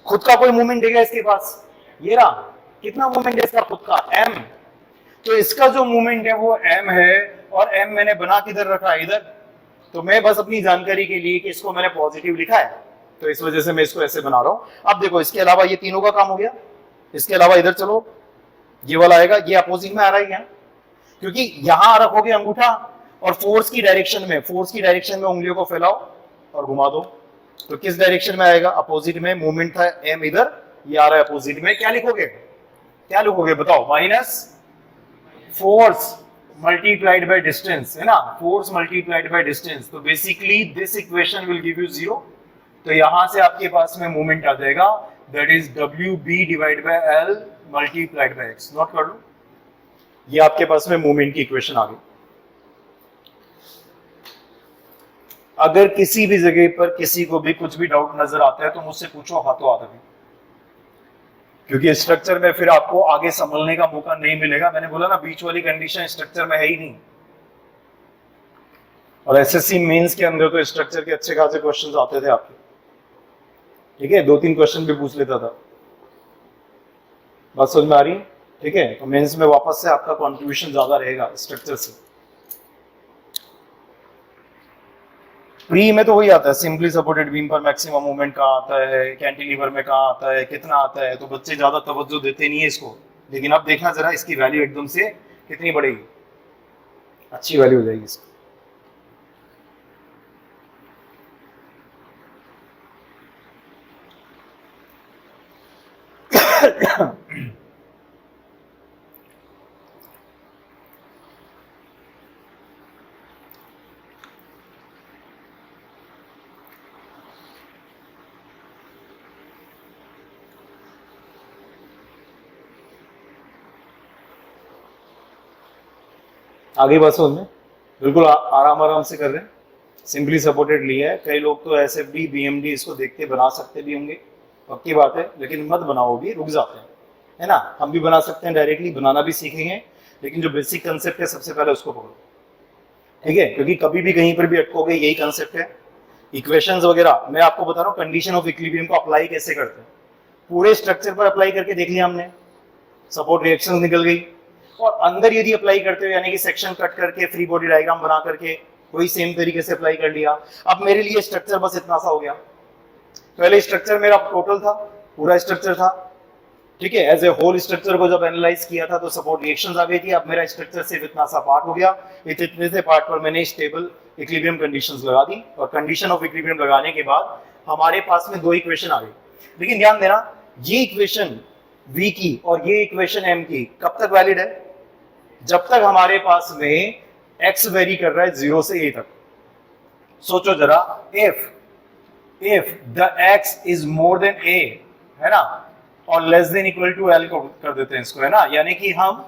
खुद का कोई मोमेंट देगा इसके पास, ये रहा, कितना मोमेंट है इसका खुद का m, तो इसका जो मोमेंट है वो m है और m मैंने बना किधर रखा है, इधर, तो मैं बस अपनी जानकारी के लिए कि इसको मैंने पॉजिटिव लिखा है तो इस वजह से मैं इसको ऐसे बना रहा हूं। अब देखो इसके अलावा ये तीनों का काम हो गया, इसके अलावा इधर चलो ये वाला आएगा, ये अपोजिट में आ रहा है यहाँ, क्योंकि यहां रखोगे अंगूठा और फोर्स की डायरेक्शन में, फोर्स की डायरेक्शन में उंगलियों को फैलाओ और घुमा दो, तो किस डायरेक्शन में आएगा, अपोजिट में, मूवमेंट था m इधर, ये आ रहा है अपोजिट में, क्या लिखोगे, क्या लिखोगे बताओ, minus force multiplied by distance, है ना, फोर्स मल्टीप्लाइड बाय डिस्टेंस, तो basically this equation will give you 0, तो यहां से आपके पास में मूवमेंट आ जाएगा that is W B divide by L multiplied by X, note कर लो, ये आपके पास में मूवमेंट की इक्वेशन आ गई। अगर किसी भी जगह पर किसी को भी कुछ भी डाउट नजर आता है तो मुझसे पूछो, हाथों हाथ में, क्योंकि स्ट्रक्चर में फिर आपको आगे संभलने का मौका नहीं मिलेगा। मैंने बोला ना बीच वाली कंडीशन स्ट्रक्चर में है ही नहीं, और एसएससी मेंस के अंदर तो स्ट्रक्चर के अच्छे खासे क्वेश्चंस आते थे आपके, ठीक है, 2-3 क्वेश्चन भी पूछ लेता था, बात समझ में आ रही है, ठीक है। तो मेंस में वापस से आपका कंट्रीब्यूशन ज्यादा रहेगा स्ट्रक्चर से। प्री में तो वही आता है, सिंपली सपोर्टेड बीम पर मैक्सिमम मूवमेंट कहाँ आता है, कैंटिलीवर में कहाँ आता है, कितना आता है, तो बच्चे ज्यादा तवज्जो देते नहीं है इसको, लेकिन अब देखना जरा इसकी वैल्यू एकदम से कितनी बढ़ेगी, अच्छी वैल्यू हो जाएगी इसकी। आगे बस में बिल्कुल आराम आराम से कर रहे हैं, सिंपली सपोर्टेड लिया है। कई लोग तो एसएफडी बीएमडी इसको देखते बना सकते भी होंगे, पक्की बात है, लेकिन मत बनाओ भी, रुक जाते हैं, है ना। हम भी बना सकते हैं, डायरेक्टली बनाना भी सीखेंगे, लेकिन जो बेसिक कंसेप्ट है सबसे पहले उसको पकड़ो, ठीक है, क्योंकि कभी भी कहीं पर भी अटकोगे यही कंसेप्ट है। इक्वेशंस वगैरह मैं आपको बता रहा हूँ, कंडीशन ऑफ इक्विलिब्रियम को अप्लाई कैसे करते हैं, पूरे स्ट्रक्चर पर अप्लाई करके देख लिया हमने, सपोर्ट रिएक्शन निकल गई, और अंदर यदि अप्लाई करते हो यानी कि सेक्शन कट करके फ्री बॉडी डायग्राम बना करके वही सेम तरीके से अप्लाई कर लिया। अब मेरे लिए स्ट्रक्चर बस इतना सा हो गया, पहले स्ट्रक्चर मेरा टोटल था, पूरा स्ट्रक्चर था, ठीक है, एज ए होल स्ट्रक्चर को जब एनालाइज किया था तो सपोर्ट रिएक्शंस आ गई थी। अब मेरा स्ट्रक्चर सिर्फ इतना सा पार्ट हो गया, इतने से पार्ट पर मैंने स्टेबल इक्विलिब्रियम कंडीशंस लगा दी, और कंडीशन ऑफ इक्विलिब्रियम लगाने के बाद हमारे पास में 2 इक्वेशन आ गई। लेकिन ध्यान देना, ये इक्वेशन V की और ये इक्वेशन M की कब तक वैलिड है, जब तक हमारे पास में x वेरी कर रहा है 0 से a तक। सोचो जरा, if the x is more than a, है ना, और less than equal to l को कर देते हैं इसको, है ना, यानी कि हम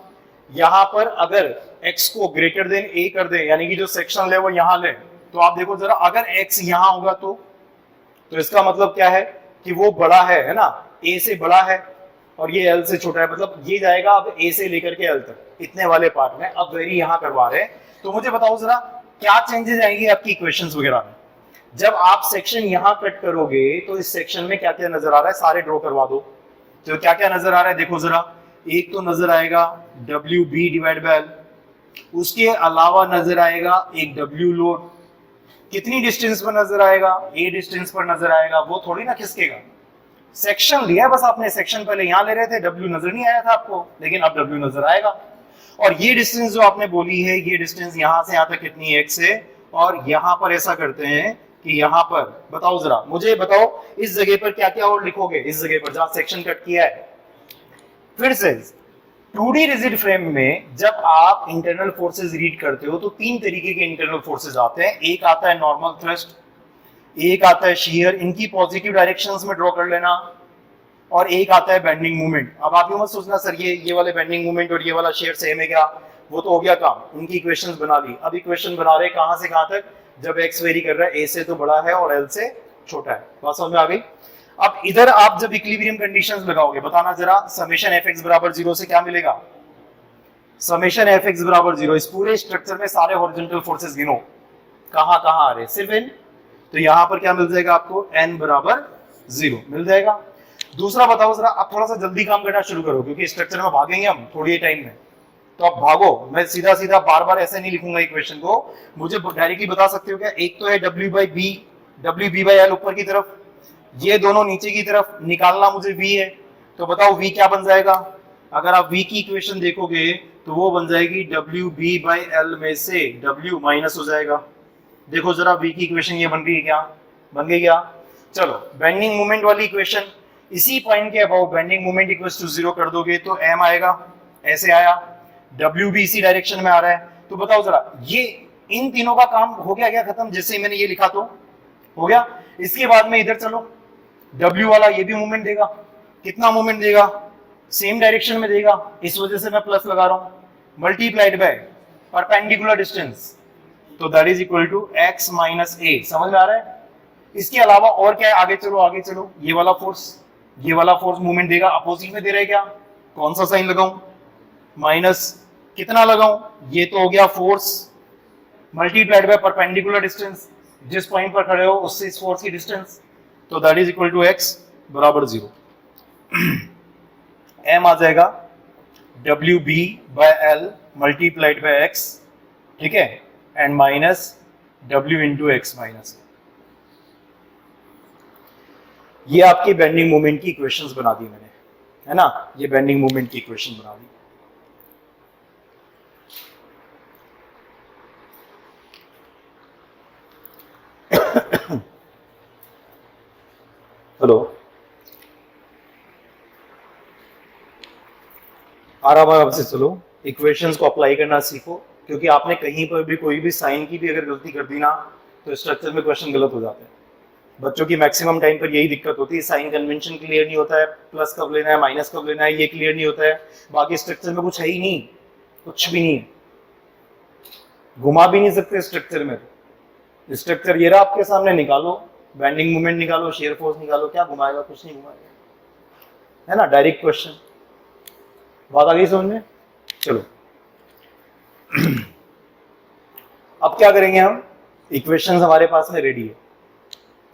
यहां पर अगर x को ग्रेटर देन a कर दें, यानी कि जो सेक्शन ले वो यहां ले, तो आप देखो जरा, अगर x यहां होगा तो इसका मतलब क्या है कि वो बड़ा है ना, a से बड़ा है और ये L से छोटा है, मतलब ये जाएगा अब A से लेकर के L तक, इतने वाले पार्ट में। अब वेरी यहां करवा रहे हैं, तो मुझे बताओ जरा क्या चेंजेस आएंगे आपकी इक्वेशंस वगैरह में। जब आप सेक्शन यहां कट करोगे तो इस सेक्शन में क्या क्या नजर आ रहा है, सारे ड्रॉ करवा दो। तो क्या क्या नजर आ रहा है देखो जरा, एक तो नजर आएगा W B divide by L, उसके अलावा नजर आएगा एक डब्ल्यू लोड, कितनी डिस्टेंस पर नजर आएगा, ए डिस्टेंस पर नजर आएगा, वो थोड़ी ना खिसकेगा। सेक्शन लिया बस आपने, सेक्शन पहले यहां ले रहे थे, डब्ल्यू नजर नहीं आया था आपको, लेकिन अब डब्ल्यू नजर आएगा। और ये डिस्टेंस जो आपने बोली है, ये डिस्टेंस यहां से यहां तक कितनी है, एक्स है। और यहां पर ऐसा करते हैं कि यहां पर बताओ जरा, मुझे बताओ इस जगह पर क्या क्या और लिखोगे, इस जगह पर जहां सेक्शन कट किया है। फिर से 2D रिजिड फ्रेम में जब आप इंटरनल फोर्सेस रीड करते हो तो तीन तरीके के इंटरनल फोर्सेस आते हैं। एक आता है नॉर्मल थ्रस्ट, एक आता है शीयर, इनकी पॉजिटिव डायरेक्शंस में ड्रॉ कर लेना, और एक आता है बेंडिंग मूवमेंट। अब आप यूं मत सोचना सर ये वाले बेंडिंग मूवमेंट और ये वाला शेयर सेम है क्या, वो तो हो गया काम, उनकी इक्वेशंस बना ली। अब इक्वेशन बना रहे कहां से कहां तक, जब x वेरी कर रहा है a से तो बड़ा है और l से छोटा है। बात समझ में आ गई। अब इधर आप जब इक्विलिब्रियम कंडीशंस लगाओगे, बताना जरा समेशन fx बराबर 0 से क्या मिलेगा, समेशन fx बराबर 0। इस पूरे स्ट्रक्चर में सारे हॉरिजॉन्टल फोर्सेस गिनो कहां कहां आ रहे हैं, सिर्फ n। तो यहां पर क्या मिल जाएगा आपको, n बराबर 0 मिल जाएगा। दूसरा बताओ जरा, अब थोड़ा सा जल्दी काम करना शुरू करो क्योंकि स्ट्रक्चर में भागेंगे हम थोड़ी टाइम में, तो अब भागो। मैं सीधा सीधा बार बार ऐसे नहीं लिखूंगा इक्वेशन को, मुझे डायरेक्टली बता सकते हो क्या। एक तो है w by B, W B by L ऊपर की तरफ, ये दोनों नीचे की तरफ, निकालना मुझे v है। तो बताओ v क्या बन जाएगा, अगर आप v की इक्वेशन देखोगे तो वो बन जाएगी डब्ल्यू बी बाई एल में से w माइनस हो जाएगा। देखो जरा v की इक्वेशन ये बन गई क्या, बन गई क्या। चलो बेंडिंग मोमेंट वाली इक्वेशन, इसी पॉइंट के about bending moment equals to 0 कर दोगे तो m आएगा, ऐसे आया, w भी इसी डायरेक्शन में आ रहा है। तो बताओ जरा, ये इन तीनों का काम हो गया क्या खत्म, जैसे मैंने ये लिखा तो हो गया। इसके बाद में इधर चलो, w वाला ये भी मूवमेंट देगा, कितना मूवमेंट देगा, सेम डायरेक्शन में देगा, इस वजह से मैं प्लस लगा रहा हूं, मल्टीप्लाइड बाय परपेंडिकुलर डिस्टेंस, तो that is equal to x minus a। समझ में आ रहा है। इसके अलावा और क्या है, आगे चलो आगे चलो, ये वाला फोर्स मूवमेंट देगा, अपोजिट में दे रहा है क्या, कौन सा साइन लगाऊं, माइनस, कितना लगाऊं, ये तो हो गया force multiplied by perpendicular distance, जिस पॉइंट पर खड़े हो उससे इस फोर्स की डिस्टेंस, तो that is equal to x बराबर 0। m आ जाएगा W B by L multiplied by x, ठीक है, and minus w into X minus. ये आपकी बेंडिंग मोमेंट की इक्वेशंस बना दी मैंने, है ना, ये बेंडिंग मोमेंट की इक्वेशन बना दी। हेलो, आराम से चलो, इक्वेशंस को अप्लाई करना सीखो, क्योंकि आपने कहीं पर भी कोई भी साइन की भी अगर गलती कर दी ना तो स्ट्रक्चर में क्वेश्चन गलत हो जाते हैं। बच्चों की मैक्सिमम टाइम पर यही दिक्कत होती है, साइन कन्वेंशन क्लियर नहीं होता है, प्लस कब लेना है माइनस कब लेना है ये क्लियर नहीं होता है, बाकी स्ट्रक्चर में कुछ है ही नहीं, कुछ भी नहीं है, घुमा भी नहीं सकते स्ट्रक्चर में। स्ट्रक्चर ये रहा आपके सामने, निकालो, बेंडिंग मोमेंट निकालो, शेयर फोर्स निकालो, क्या घुमाएगा, कुछ नहीं घुमाएगा, है ना, डायरेक्ट क्वेश्चन। बात आ गई समझ में। चलो अब क्या करेंगे हम, इक्वेशंस हमारे पास में रेडी है,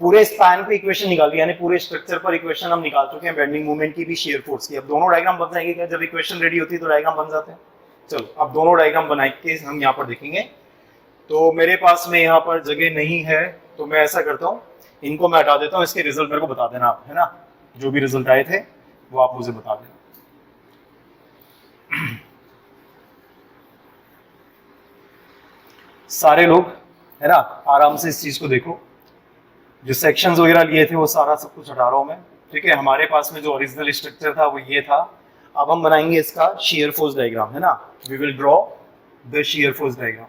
पूरे स्पैन पे इक्वेशन निकाली, यानी पूरे स्ट्रक्चर पर इक्वेशन हम निकाल चुके हैं, बेंडिंग मूवमेंट की भी शेयर फोर्स की। अब दोनों डायग्राम बन जाएंगे क्या, जब इक्वेशन रेडी होती है तो डायग्राम बन जाते हैं। चलो अब दोनों डायग्राम बना के हम यहाँ पर देखेंगे। तो मेरे पास में यहाँ पर जगह नहीं है, तो मैं ऐसा करता हूँ, इनको मैं हटा देता हूँ, इसके रिजल्ट मेरे को बता देना आप, है ना, जो भी रिजल्ट आए थे वो आप मुझे बता देना। सारे लोग, है ना, आराम से इस चीज को देखो, जो सेक्शंस वगैरह लिए थे वो सारा सब कुछ हटा रहा हूं मैं, ठीक है। हमारे पास में जो ओरिजिनल स्ट्रक्चर था वो ये था। अब हम बनाएंगे इसका शेयर फोर्स डायग्राम, है ना, we will draw the shear force diagram.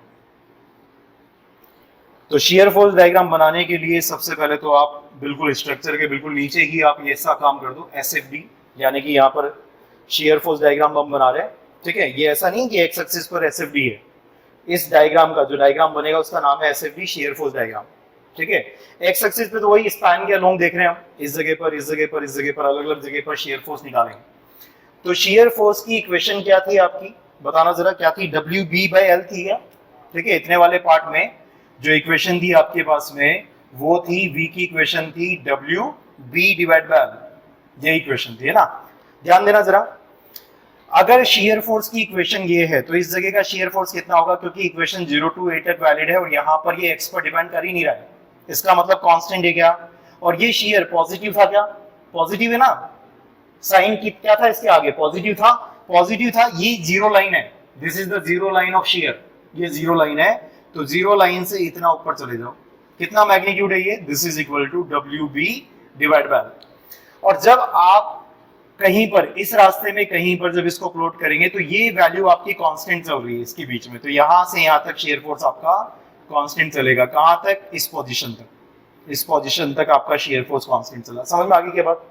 तो शेयर फोर्स डायग्राम बनाने के लिए सबसे पहले तो आप बिल्कुल स्ट्रक्चर के बिल्कुल नीचे ही आप ये ऐसा काम कर दो, SFD, यानी कि यहाँ पर शेयर फोर्स डायग्राम हम बना रहे हैं, ठीक है। ये ऐसा नहीं कि एक्स एक्सिस पर SFD है, इस डायग्राम का जो डायग्राम बनेगा उसका नाम है SFD, शेयर फोर्स डायग्राम, ठीक है। एक्स एक्सिस पे तो वही स्पैन के अलोंग देख रहे हैं हम, इस जगह पर इस जगह पर इस जगह पर अलग अलग जगह पर शेयर फोर्स निकालेंगे। तो शेयर फोर्स की इक्वेशन क्या थी आपकी, बताना जरा क्या थी, WB/L थी क्या, ठीक है। इतने वाले पार्ट में जो इक्वेशन थी आपके पास में वो थी V की इक्वेशन थी WB डिवाइड बाय L, ये इक्वेशन थी, है ना। ध्यान देना जरा, अगर शेयर फोर्स की इक्वेशन ये है तो इस जगह का शेयर फोर्स कितना होगा, क्योंकि इक्वेशन 0 to 8 तक वैलिड है और यहाँ पर ये x पर डिपेंड कर ही नहीं रहा है, इसका मतलब कांस्टेंट है क्या, और ये शेयर पॉजिटिव था क्या, पॉजिटिव है ना, साइन क्या था इसके आगे, पॉजिटिव था, पॉजिटिव था, ये जीरो लाइन है, this is the zero line of share, ये जीरो लाइन है, तो जीरो लाइन से इतना ऊपर चले जाओ, कितना मैग्नीट्यूड है ये, this is equal to WB divide by L। और जब आप कहीं पर इस रास्ते में कहीं पर जब इसको प्लॉट करेंगे तो ये वैल्यू आपकी कांस्टेंट चल रही है इसके बीच में, तो यहां से यहां तक शेयर फोर्स आपका कांस्टेंट चलेगा, कहां तक, इस पोजीशन तक, इस पोजीशन तक आपका शेयर फोर्स कांस्टेंट चला। समझ में आगे के बाद,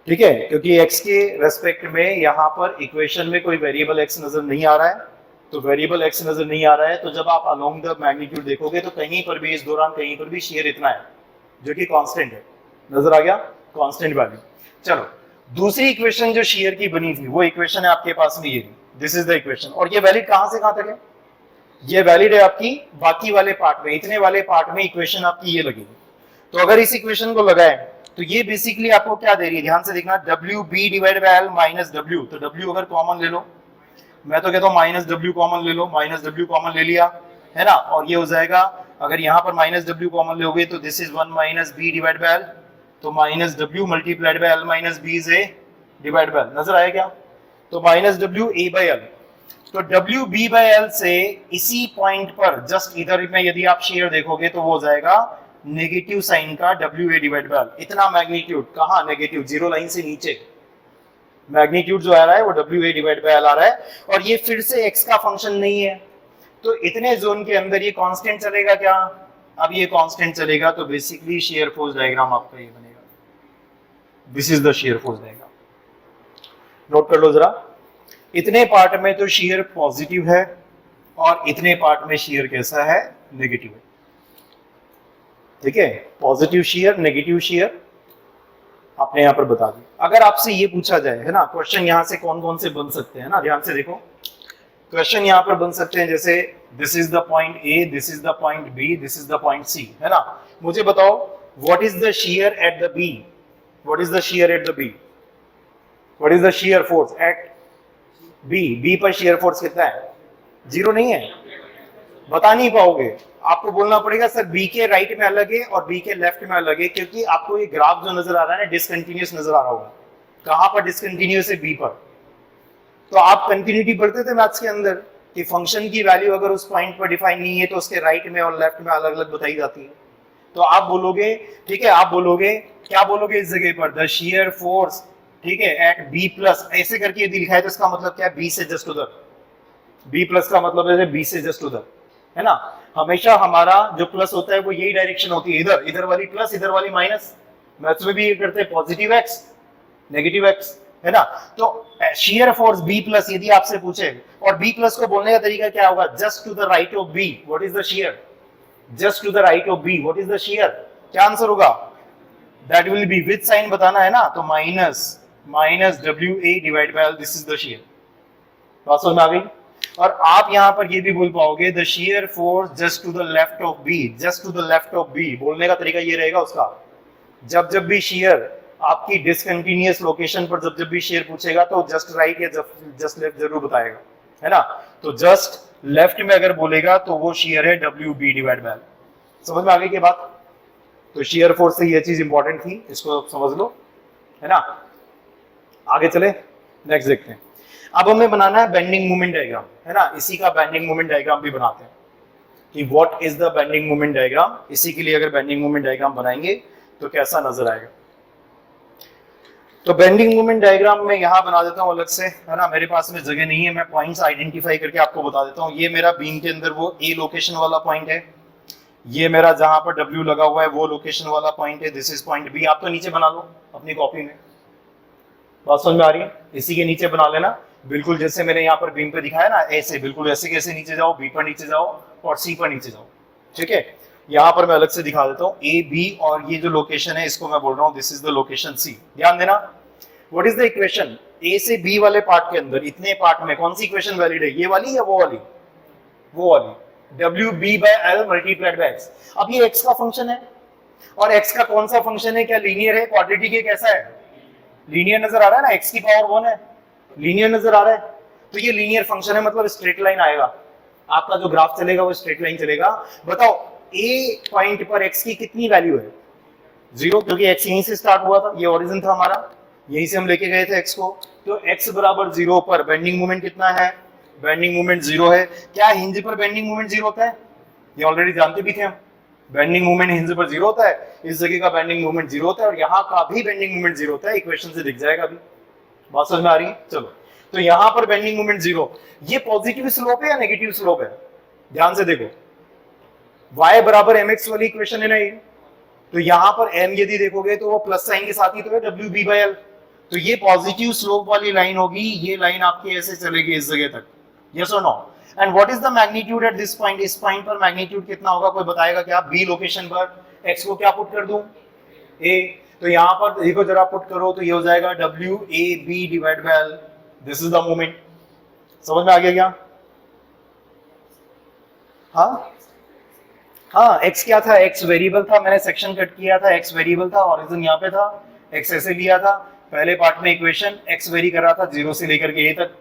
ठीक है, क्योंकि x के रेस्पेक्ट में यहां पर इक्वेशन में कोई वेरिएबल x नजर नहीं आ रहा है, तो वेरिएबल x नजर नहीं आ रहा है, तो जब आप अलोंग द मैग्नीट्यूड देखोगे तो कहीं पर भी इस दौरान कहीं पर भी शेयर इतना है जो कि कांस्टेंट है, नजर आ गया, कांस्टेंट वैल्यू। चलो दूसरी इक्वेशन जो शेयर की बनी थी वो इक्वेशन है आपके पास में, ये दिस इज द इक्वेशन, और ये वैलिड कहां से कहां तक है, ये वैलिड है आपकी बाकी वाले पार्ट में, इतने वाले पार्ट में इक्वेशन आपकी ये लगेगी। तो अगर इस इक्वेशन को लगाएं तो ये बेसिकली आपको क्या दे रही है, ध्यान से देखना, WB divide by L minus W, तो W अगर कॉमन ले लो, मैं तो कहता हूं माइनस W कॉमन ले लो, माइनस W कॉमन ले लिया, है ना, और ये हो जाएगा, अगर यहां पर माइनस W कॉमन लोगे तो this is 1 minus B divide by L, तो minus W multiplied by L minus B is A divide by L, नजर आया क्या, तो minus W A by L, तो WB बाय L से इसी पॉइंट पर जस्ट इधर में यदि आप शेयर देखोगे तो वो हो जाएगा नेगेटिव साइन का WA डिवाइड बाय L, इतना मैग्नीट्यूड, कहां नेगेटिव, जीरो लाइन से नीचे मैग्नीट्यूड जो आ रहा है वो WA डिवाइड बाय L आ रहा है, और ये फिर से x का फंक्शन नहीं है, तो इतने जोन के अंदर ये कांस्टेंट चलेगा क्या, अब ये कांस्टेंट चलेगा, तो बेसिकली शेयर फोर्स डायग्राम आपका ये बनेगा, this is the shear force diagram, note कर लो जरा, इतने पार्ट में तो शेयर पॉजिटिव है और इतने पार्ट में शेयर कैसा है, नेगेटिव है, ठीक है, पॉजिटिव शेयर नेगेटिव शेयर आपने यहां पर बता दी। अगर आपसे ये पूछा जाए, है ना, क्वेश्चन यहां से कौन कौन से बन सकते हैं ना, ध्यान से देखो, क्वेश्चन यहां पर बन सकते हैं जैसे this is the point A, this is the point B, this is the point C, है ना, मुझे बताओ what is the share at the B, what is the share at the B, what is the shear force at B पर shear force कितना है, zero नहीं है, बता नहीं पाओगे, आपको बोलना पड़ेगा सर B के राइट में अलग है और B के लेफ्ट में अलग है, क्योंकि आपको ये ग्राफ जो नजर आ रहा है ना डिसकंटिन्यूअस नजर आ रहा होगा, कहां पर डिसकंटिन्यूअस है, B पर, तो आप कंटिन्यूटी पढ़ते थे मैथ्स के अंदर कि फंक्शन की वैल्यू अगर उस पॉइंट पर डिफाइन नहीं है तो उसके राइट में और लेफ्ट में अलग अलग बताई जाती है, तो आप बोलोगे, ठीक है, आप बोलोगे, क्या बोलोगे इस जगह पर, द शेयर फोर्स, ठीक है, एट B प्लस, ऐसे करके यदि लिखा है तो इसका मतलब क्या है, B से जस्ट उधर, B प्लस का मतलब है B से जस्ट उधर, है ना, हमेशा हमारा जो प्लस होता है वो यही डायरेक्शन होती है, इधर, इधर वाली प्लस इधर वाली माइनस, मैथ्स में भी ये करते हैं, पॉजिटिव x नेगेटिव x, है ना, तो शेयर फोर्स B प्लस यदि आपसे पूछे, और B प्लस को बोलने का तरीका क्या होगा, just to the right of B, what is the shear, just to the right of B, what is the shear, क्या आंसर होगा, that will be, with sign बताना है ना, तो minus WA divide by L, this is the shear, बात समझ में आ गई। और आप यहां पर ये भी बोल पाओगे the shear force just to the left of B, just to the left of B, बोलने का तरीका ये रहेगा उसका, जब भी शेयर आपकी डिसकंटिन्यूअस लोकेशन पर जब भी शेयर पूछेगा तो जस्ट राइट या जस्ट लेफ्ट जरूर बताएगा, है ना, तो जस्ट लेफ्ट में अगर बोलेगा तो वो शेयर है WB डिवाइड बाय L, समझ में आ गई की बात, तो शेयर फोर्स से ये चीज इंपॉर्टेंट थी, इसको समझ लो, है ना। आगे चले, नेक्स्ट देखते हैं, अब हमें बनाना है बेंडिंग मोमेंट डायग्राम, है ना, इसी का बेंडिंग मोमेंट डायग्राम भी बनाते हैं कि what is the bending moment diagram, इसी के लिए अगर बेंडिंग मोमेंट डायग्राम बनाएंगे तो कैसा नजर आएगा। तो बेंडिंग मोमेंट डायग्राम में यहां बना देता हूं अलग से, है ना, मेरे पास में जगह नहीं है, मैं पॉइंट्स आइडेंटिफाई करके आपको बता देता हूं। ये मेरा बीम के अंदर वो A लोकेशन वाला पॉइंट है, ये मेरा जहां पर W लगा हुआ है वो लोकेशन वाला पॉइंट है, दिस इज पॉइंट B, आप तो नीचे बना लो अपनी कॉपी में, बात समझ में आ रही है, इसी के नीचे बना लेना, बिल्कुल जैसे मैंने यहाँ पर बीम पे दिखाया ना, ऐसे बिल्कुल ऐसे कैसे नीचे जाओ, B पर नीचे जाओ और C पर नीचे जाओ, ठीक है। यहाँ पर मैं अलग से दिखा देता हूँ A B, और ये जो लोकेशन है इसको मैं बोल रहा हूँ this is the location C। ध्यान देना, what is the equation, A से B वाले पार्ट के अंदर इतने पार्ट में कौन सी इक्वेशन वैलिड है, ये वाली या वो वाली, वो वाली, W B by L multiplied by X. अब ये एक्स का फंक्शन है और एक्स का कौन सा फंक्शन है, क्या लीनियर है, क्वाड्रेटिक है, कैसा है, लीनियर नजर आ रहा है ना, एक्स की पावर 1 है, लीनियर नजर आ रहा है। तो ये लीनियर फंक्शन है, मतलब स्ट्रेट लाइन आएगा, आपका जो ग्राफ चलेगा वो स्ट्रेट लाइन चलेगा। बताओ ए पॉइंट पर एक्स की कितनी वैल्यू है, 0, क्योंकि एक्स यहीं से स्टार्ट हुआ था, ये ओरिजिन था हमारा, यहीं से हम लेके गए थे एक्स को। तो एक्स बराबर 0 पर बेंडिंग मोमेंट कितना है, बेंडिंग मोमेंट 0 है। क्या हिंज पर बेंडिंग मोमेंट 0 होता है, ये ऑलरेडी जानते भी थे हम, बेंडिंग मोमेंट हिंज पर 0 होता है, इस जगह का बेंडिंग मोमेंट 0 होता है और यहाँ का भी बेंडिंग मोमेंट 0 होता है, इक्वेशन से दिख जाएगा अभी। बात समझ में आ रही है? चलो, तो यहाँ पर बेंडिंग मोमेंट 0, ये पॉजिटिव स्लोप है या नेगेटिव स्लोप है, ध्यान से देखो, y बराबर mx वाली इक्वेशन है ना ये, तो यहां पर m यदि देखोगे तो वो प्लस साइन के साथ ही तो है w b by l, तो ये पॉजिटिव स्लोप वाली लाइन होगी, ये लाइन आपकी ऐसे चलेगी इस जगह तक, यस और no. And what is the magnitude at this point, इस पॉइंट पर मैग्नीट्यूड कितना होगा, कोई बताएगा क्या, b लोकेशन पर x को क्या पुट कर दूं, a, तो यहां पर देखो जरा पुट करो तो ये हो जाएगा w a b divide by l, this is the moment. समझ में आ गया क्या? हाँ हाँ, x क्या था, x वेरिएबल था, मैंने सेक्शन कट किया था, x वेरिएबल था, ओरिजिन यहाँ पे था, x ऐसे लिया था, पहले पार्ट में इक्वेशन x वेरी कर रहा था 0 से लेकर के a तक,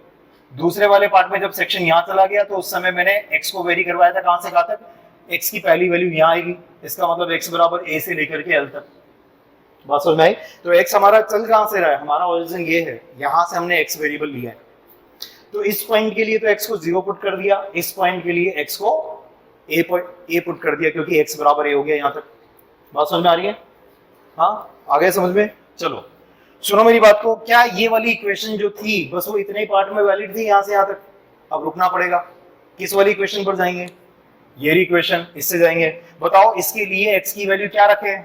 दूसरे वाले पार्ट में जब सेक्शन यहाँ चला गया तो उस समय मैंने x को वेरी करवाया था, कहां से कहां तक, x की पहली वैल्यू यहाँ आएगी, इसका मतलब x बराबर a से लेकर के l तक। बात समझ में आई? तो x हमारा चल कहां से रहा है, हमारा ओरिजिन ये है, यहां से हमने x वेरिएबल लिया है, तो इस पॉइंट के लिए तो x को 0 पुट कर दिया, इस पॉइंट के लिए x को a पुट कर दिया, क्योंकि x बराबर a हो गया यहाँ तक। बात समझ में आ रही है? हाँ, आ गया समझ में? चलो सुनो मेरी बात को, क्या ये वाली इक्वेशन जो थी बस वो इतने ही पार्ट में वैलिड थी यहाँ से यहाँ तक, अब रुकना पड़ेगा, किस वाली इक्वेशन पर जाएंगे, ये इक्वेशन, इससे जाएंगे। बताओ इसके लिए x की वैल्यू क्या रखे,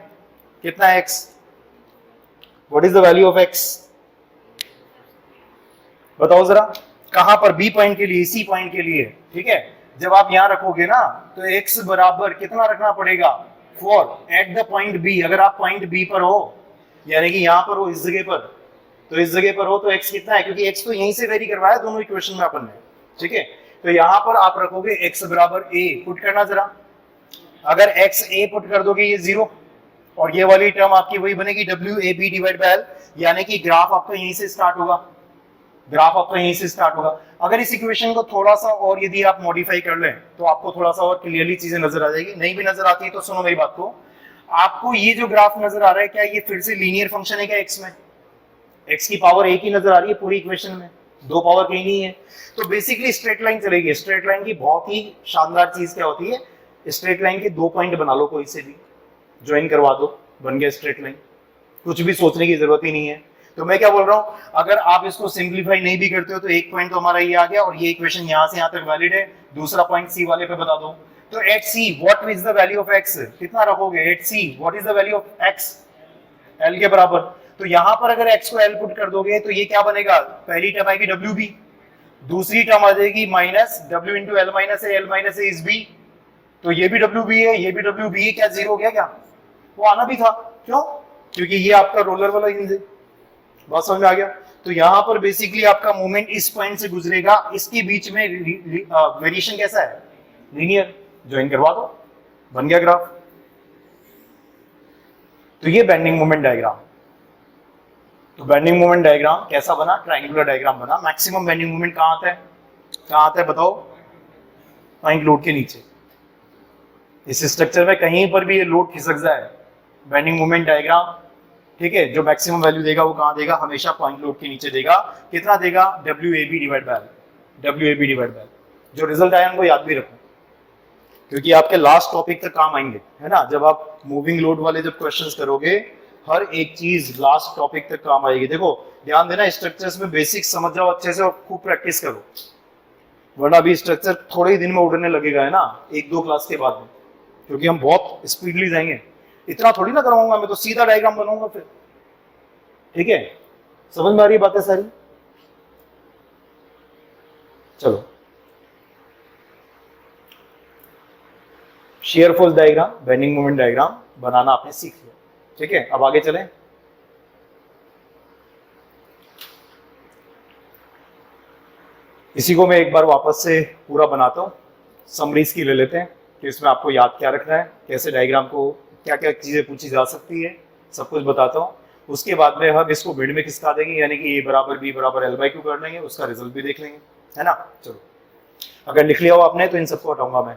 कितना है x, what is the value of x, बताओ जरा, कहां पर, b पॉइंट के लिए, इसी पॉइंट के लिए, ठीक है। जब आप यहां रखोगे ना तो x बराबर कितना रखना पड़ेगा, 4 एट द पॉइंट b, अगर आप पॉइंट b पर हो, यानी कि यहां पर हो, इस जगह पर, तो इस जगह पर हो तो x कितना है, क्योंकि x तो यहीं से वेरी करवाया दोनों इक्वेशन में अपन ने, ठीक है। तो यहां पर आप रखोगे x बराबर a, पुट करना जरा, अगर x a पुट कर दोगे ये 0, और ये वाली टर्म आपकी वही बनेगी w a b divide by l, यानी कि ग्राफ आपका यहीं से स्टार्ट होगा, ग्राफ आपका यहीं से स्टार्ट होगा। अगर इस इक्वेशन को थोड़ा सा और यदि आप मॉडिफाई कर लें तो आपको थोड़ा सा और क्लियरली चीजें नजर आ जाएगी, नहीं भी नजर आती है तो सुनो मेरी बात को, आपको ये जो ग्राफ नजर आ रहा है क्या ये फिर से लीनियर फंक्शन है क्या, x में x की पावर एक ही नजर आ रही है पूरी इक्वेशन में, दो पावर कहीं नहीं है, तो बेसिकली स्ट्रेट लाइन चलेगी। स्ट्रेट लाइन की बहुत ही शानदार चीज क्या होती है, स्ट्रेट लाइन के दो पॉइंट बना लो, कोई से भी ज्वाइन करवा दो, बन गया स्ट्रेट लाइन, कुछ भी सोचने की जरूरत ही नहीं है। तो मैं क्या बोल रहा हूं, अगर आप इसको सिंप्लीफाई नहीं भी करते हो तो एक पॉइंट तो हमारा ये आ गया और ये इक्वेशन यहां से यहां तक वैलिड है, दूसरा पॉइंट सी वाले पे बता दो। तो at C what is the value of x, कितना रखोगे, at C what is the value of x, L के बराबर। तो यहां पर अगर एक्स को एल पुट कर दोगे तो ये क्या बनेगा, पहली टर्म आएगी डब्ल्यू बी, दूसरी टर्म आ जाएगी minus W into L minus A, L minus A is B, तो ये भी डब्ल्यू बी है, ये भी डब्ल्यू बी है, क्या जीरो हो गया क्या, वो आना भी था, क्यों, क्योंकि ये आपका रोलर वाला हिंज है। बात समझ में आ गया? तो यहां पर बेसिकली आपका मूवमेंट इस पॉइंट से गुजरेगा, इसके बीच में वेरिएशन कैसा है, लीनियर, ज्वाइन करवा दो, बन गया ग्राफ। तो ये बेंडिंग मोमेंट डायग्राम, तो बेंडिंग मोमेंट डायग्राम कैसा बना, ट्रायंगुलर डायग्राम बना। मैक्सिमम बेंडिंग मोमेंट कहां आता है, कहां आता है बताओ, पॉइंट लोड के नीचे, इस स्ट्रक्चर में कहीं पर भी ये लोड खिसक जाए, बेंडिंग मोमेंट डायग्राम, ठीक है, जो मैक्सिमम वैल्यू देगा वो कहां देगा, हमेशा पॉइंट लोड के नीचे देगा। कितना देगा, W A B divide by, W A B divide by. जो रिजल्ट आया उनको याद भी रखो, क्योंकि आपके लास्ट टॉपिक तक काम आएंगे, है ना। जब आप मूविंग लोड वाले जब क्वेश्चंस करोगे, हर एक चीज लास्ट टॉपिक तक काम आएगी। देखो ध्यान देना, स्ट्रक्चर्स में बेसिक समझ जाओ अच्छे से और खूब प्रैक्टिस करो, वरना अभी स्ट्रक्चर थोड़े ही दिन में उड़ने लगेगा, है ना, एक दो क्लास के बाद में, क्योंकि हम बहुत स्पीडली जाएंगे। इतना थोड़ी ना कराऊंगा मैं, तो सीधा डायग्राम बनाऊंगा फिर, ठीक है। समझ में आ रही बातें सारी? चलो, shear force diagram, bending moment diagram बनाना आपने सीख लिया, ठीक है। अब आगे चलें। इसी को मैं एक बार वापस से पूरा बनाता हूं, समरीज की ले लेते हैं कि इसमें आपको याद क्या रखना है, कैसे डायग्राम को क्या क्या चीज़ें पूछी जा सकती है, सब कुछ बताता हूँ। उसके बाद में हम इसको मिड में खिसका देंगे, यानी कि ए बराबर बी बराबर एल बाई क्यू कर लेंगे, उसका रिजल्ट भी देख लेंगे, है ना। चलो, अगर लिख लिया हो आपने तो इन सबको हटाऊंगा मैं।